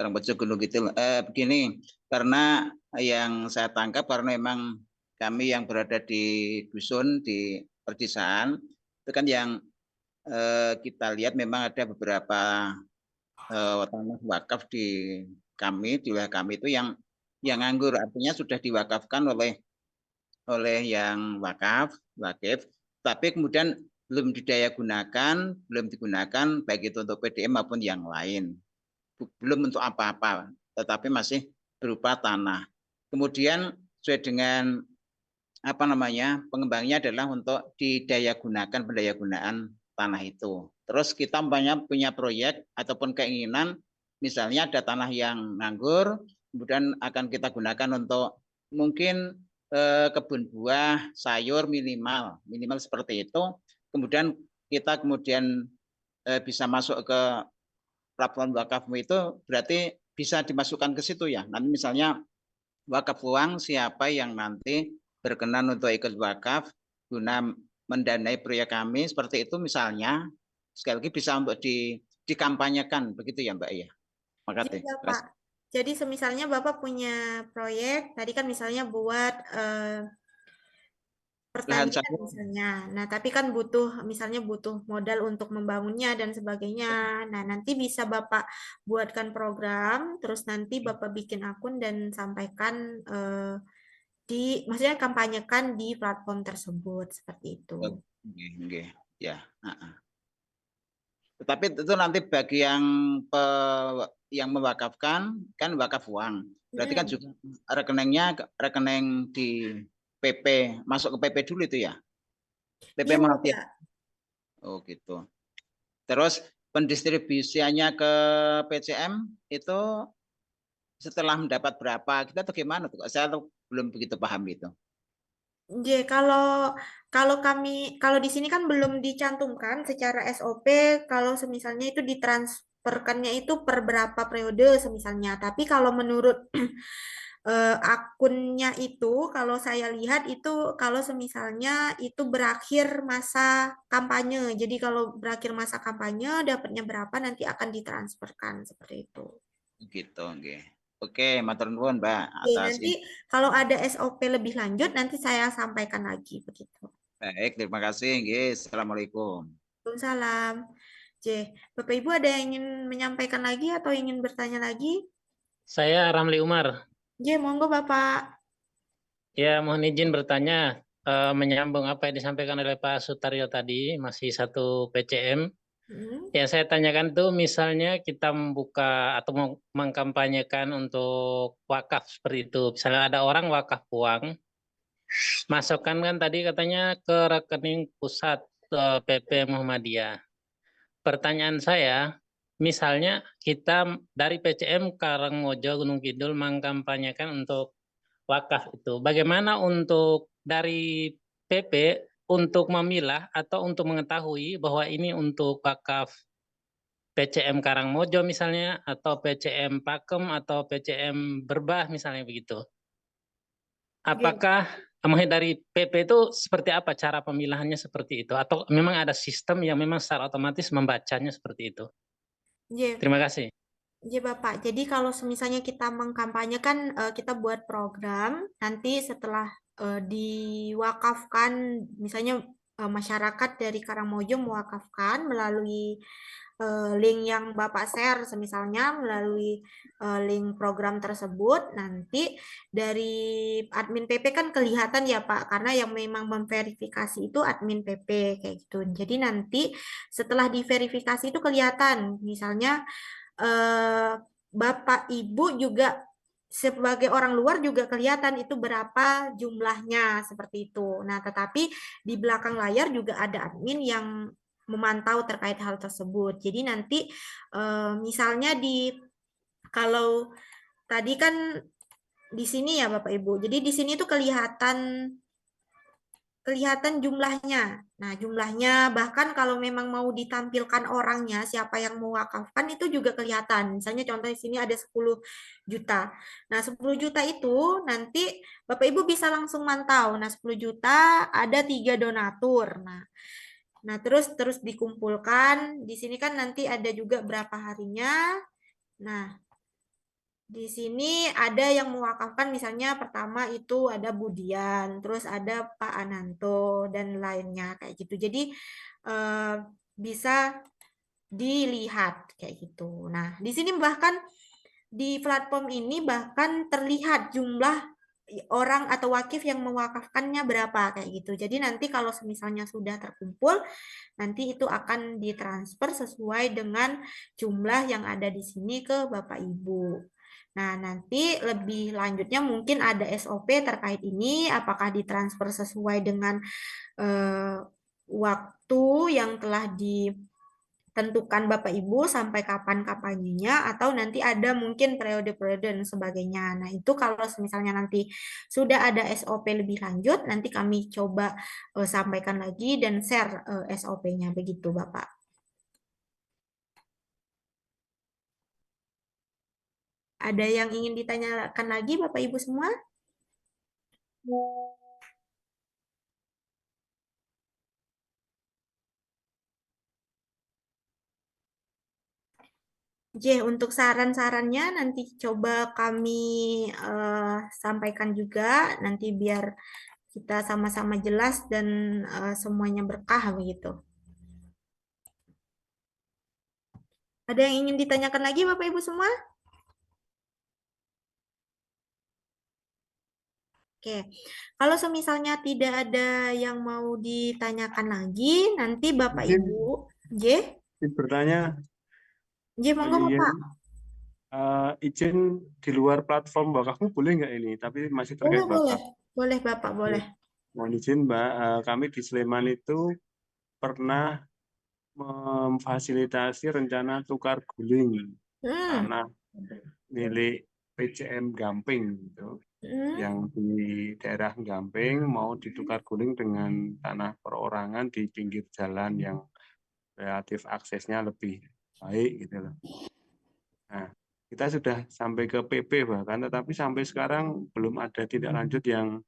Karangmojo Gunung Kidul. Begini, karena yang saya tangkap karena memang kami yang berada di dusun di perdesaan itu kan yang kita lihat memang ada beberapa tanah wakaf di wilayah kami itu yang nganggur, artinya sudah diwakafkan oleh yang wakif, tapi kemudian belum digunakan baik itu untuk PDM maupun yang lain, belum untuk apa-apa, tetapi masih berupa tanah. Kemudian sesuai dengan pengembangnya adalah untuk pendayagunaan tanah itu. Terus kita punya proyek ataupun keinginan, misalnya ada tanah yang nganggur, kemudian akan kita gunakan untuk mungkin kebun buah, sayur minimal seperti itu. Kemudian kita bisa masuk ke platform wakaf itu, berarti bisa dimasukkan ke situ ya. Nanti misalnya wakaf uang siapa yang nanti berkenan untuk ikut wakaf guna mendanai proyek kami seperti itu misalnya, sekali lagi bisa untuk dikampanyekan begitu ya Mbak ya. Jadi Makasih. Bapak, jadi semisalnya Bapak punya proyek, tadi kan misalnya buat Lahan pertanian saya. misalnya. Nah, tapi kan misalnya butuh modal untuk membangunnya dan sebagainya. Nah, nanti bisa Bapak buatkan program, terus nanti Bapak bikin akun dan sampaikan maksudnya kampanyekan di platform tersebut seperti itu. Oke. Ya. Tetapi itu nanti bagi yang mewakafkan kan wakaf uang. Berarti kan juga rekeningnya rekening di PP, masuk ke PP dulu itu ya. PP Iya, Mahathir. Bapak. Oh gitu. Terus pendistribusiannya ke PCM itu setelah mendapat berapa kita tuh gimana tuh? Saya tuh belum begitu paham itu. Kalau di sini kan belum dicantumkan secara SOP kalau semisalnya itu ditransferkannya itu per berapa periode semisalnya. Tapi kalau menurut akunnya itu kalau saya lihat itu kalau semisalnya itu berakhir masa kampanye. Jadi kalau berakhir masa kampanye dapatnya berapa nanti akan ditransferkan seperti itu. Gitu, oke. Oke, matur nuwun, Mbak, Oke, atas nanti kalau ada SOP lebih lanjut nanti saya sampaikan lagi begitu. baik, terima kasih. Nggih, Assalamualaikum. Waalaikumsalam. J, Bapak Ibu ada yang ingin menyampaikan lagi atau ingin bertanya lagi? Saya Ramli Umar. J, monggo Bapak. Ya, mohon izin bertanya, menyambung apa yang disampaikan oleh Pak Sutaryo tadi, masih satu PCM. Ya, saya tanyakan tuh misalnya kita membuka atau mau mengkampanyekan untuk wakaf seperti itu. Misalnya ada orang wakaf uang, masukkan kan tadi katanya ke rekening pusat PP Muhammadiyah. Pertanyaan saya, misalnya kita dari PCM Karangmojo Gunung Kidul mengkampanyekan untuk wakaf itu. Bagaimana untuk dari PP untuk memilah atau untuk mengetahui bahwa ini untuk wakaf PCM Karangmojo misalnya, atau PCM Pakem, atau PCM Berbah misalnya begitu. Apakah dari PP itu seperti apa cara pemilahannya seperti itu? Atau memang ada sistem yang memang secara otomatis membacanya seperti itu? J, Terima kasih. J Bapak. Jadi kalau misalnya kita mengkampanyekan, kita buat program, nanti setelah diwakafkan, misalnya masyarakat dari Karangmojo mewakafkan melalui link yang Bapak share, misalnya melalui link program tersebut, nanti dari admin PP kan kelihatan ya Pak, karena yang memang memverifikasi itu admin PP kayak gitu. Jadi nanti setelah diverifikasi itu kelihatan, misalnya Bapak Ibu juga sebagai orang luar juga kelihatan itu berapa jumlahnya seperti itu. Nah, tetapi di belakang layar juga ada admin yang memantau terkait hal tersebut. Jadi nanti misalnya kalau tadi kan di sini ya Bapak Ibu. Jadi di sini tuh kelihatan jumlahnya. Nah, jumlahnya bahkan kalau memang mau ditampilkan orangnya, siapa yang mewakafkan itu juga kelihatan. Misalnya contoh di sini ada 10 juta. Nah, 10 juta itu nanti Bapak Ibu bisa langsung mantau. Nah, 10 juta ada 3 donatur. Nah, terus dikumpulkan. Di sini kan nanti ada juga berapa harinya. Nah, di sini ada yang mewakafkan misalnya pertama itu ada Budian, terus ada Pak Ananto dan lainnya kayak gitu. Jadi bisa dilihat kayak gitu. Nah, di sini bahkan di platform ini bahkan terlihat jumlah orang atau wakif yang mewakafkannya berapa kayak gitu. Jadi nanti kalau misalnya sudah terkumpul, nanti itu akan ditransfer sesuai dengan jumlah yang ada di sini ke Bapak Ibu. Nah, nanti lebih lanjutnya mungkin ada SOP terkait ini, apakah ditransfer sesuai dengan waktu yang telah ditentukan Bapak Ibu sampai kapan kampanyenya, atau nanti ada mungkin periode-periode dan sebagainya. Nah, itu kalau misalnya nanti sudah ada SOP lebih lanjut, nanti kami coba sampaikan lagi dan share SOP-nya begitu, Bapak. Ada yang ingin ditanyakan lagi Bapak Ibu semua? Untuk saran-sarannya nanti coba kami sampaikan juga nanti biar kita sama-sama jelas dan semuanya berkah begitu. Ada yang ingin ditanyakan lagi Bapak Ibu semua? Oke, kalau semisalnya tidak ada yang mau ditanyakan lagi, nanti Bapak Izin, Ibu, izin bertanya, monggo Iya, Bapak. izin di luar platform wakafmu boleh nggak ini? Tapi masih Boleh, terkait boleh. wakaf. Boleh Bapak, boleh. Mohon izin Mbak, kami di Sleman itu pernah memfasilitasi rencana tukar guling Hmm, tanah milik PCM Gamping gitu. Yang di daerah Gamping mau ditukar guling dengan tanah perorangan di pinggir jalan yang relatif aksesnya lebih baik gitu loh. Nah, kita sudah sampai ke PP bahkan, tetapi sampai sekarang belum ada tindak lanjut yang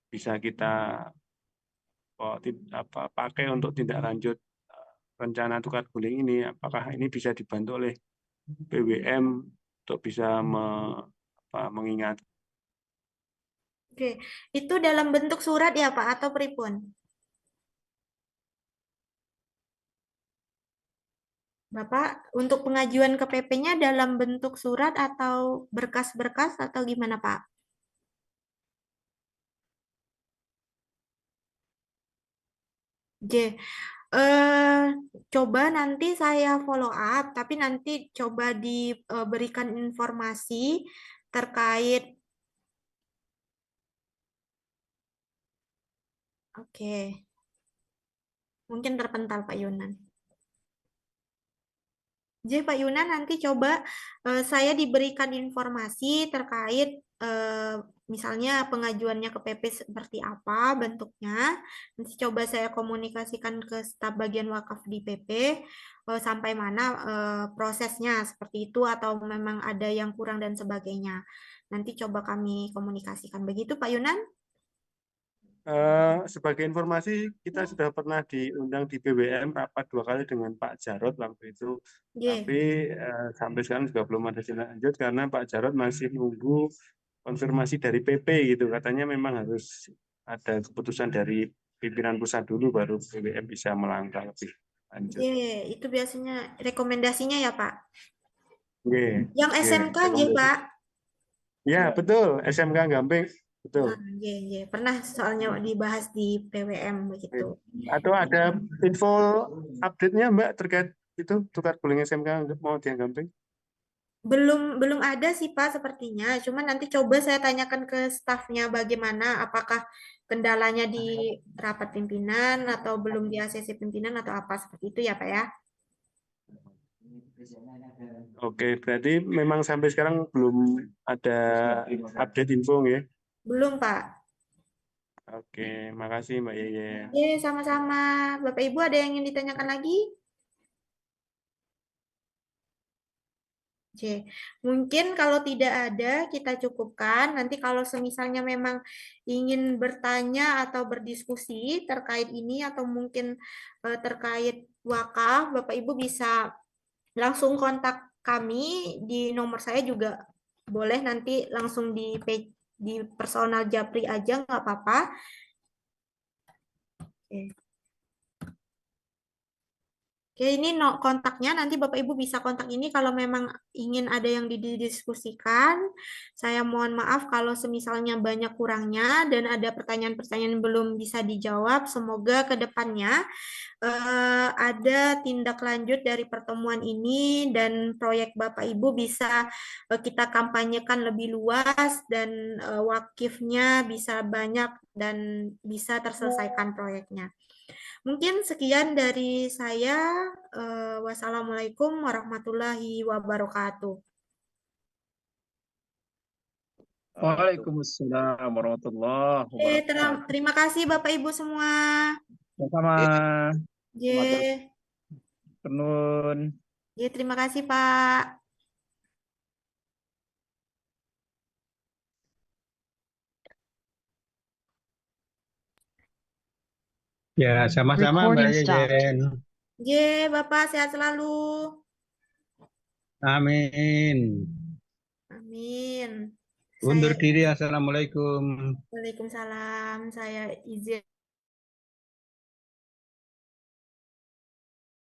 bisa kita pakai untuk tindak lanjut rencana tukar guling ini. Apakah ini bisa dibantu oleh BWM untuk bisa mengingat? Oke, itu dalam bentuk surat ya Pak atau pripun? Bapak, untuk pengajuan ke PP-nya dalam bentuk surat atau berkas-berkas atau gimana Pak? Coba nanti saya follow up, tapi nanti coba diberikan informasi terkait. Oke, mungkin terpental Pak Yunan. Jadi Pak Yunan nanti coba saya diberikan informasi terkait misalnya pengajuannya ke PP seperti apa bentuknya. Nanti coba saya komunikasikan ke staf bagian wakaf di PP sampai mana prosesnya seperti itu atau memang ada yang kurang dan sebagainya. Nanti coba kami komunikasikan. Begitu Pak Yunan? Sebagai informasi, kita sudah pernah diundang di BWM rapat 2 kali dengan Pak Jarod waktu itu. Tapi sampai sekarang juga belum ada tindak lanjut karena Pak Jarod masih nunggu konfirmasi dari PP gitu. Katanya memang harus ada keputusan dari pimpinan pusat dulu baru BWM bisa melangkah lebih lanjut. Itu biasanya rekomendasinya ya Pak. Yang Oke, SMK Pak. ya betul, SMK Gamping betul. Pernah soalnya dibahas di PWM begitu. Atau ada info update-nya Mbak terkait itu tukar guling SMK mau di Gamping? Belum ada sih Pak sepertinya. Cuma nanti coba saya tanyakan ke stafnya bagaimana, apakah kendalanya di rapat pimpinan atau belum di ACC pimpinan atau apa seperti itu ya Pak ya. Oke, berarti memang sampai sekarang belum ada update info ya? Belum Pak. Oke, makasih Mbak Yeye. Sama-sama. Bapak Ibu ada yang ingin ditanyakan lagi? Mungkin kalau tidak ada kita cukupkan. Nanti kalau semisalnya memang ingin bertanya atau berdiskusi terkait ini atau mungkin terkait wakaf, Bapak Ibu bisa langsung kontak kami di nomor saya juga boleh nanti langsung di personal Japri aja nggak apa-apa. Oke, ini kontaknya nanti Bapak Ibu bisa kontak ini kalau memang ingin ada yang didiskusikan. Saya mohon maaf kalau semisalnya banyak kurangnya dan ada pertanyaan-pertanyaan belum bisa dijawab. Semoga ke depannya ada tindak lanjut dari pertemuan ini dan proyek Bapak Ibu bisa kita kampanyekan lebih luas dan wakifnya bisa banyak dan bisa terselesaikan proyeknya. Mungkin sekian dari saya. Wassalamualaikum warahmatullahi wabarakatuh. Waalaikumsalam warahmatullahi wabarakatuh. Terima kasih Bapak Ibu semua. Sama-sama. Penun. Terima kasih Pak. Ya, sama-sama Mbak Yeyen. Bapak sehat selalu. Amin. Amin. Undur Saya diri. Assalamualaikum. Waalaikumsalam. Saya izin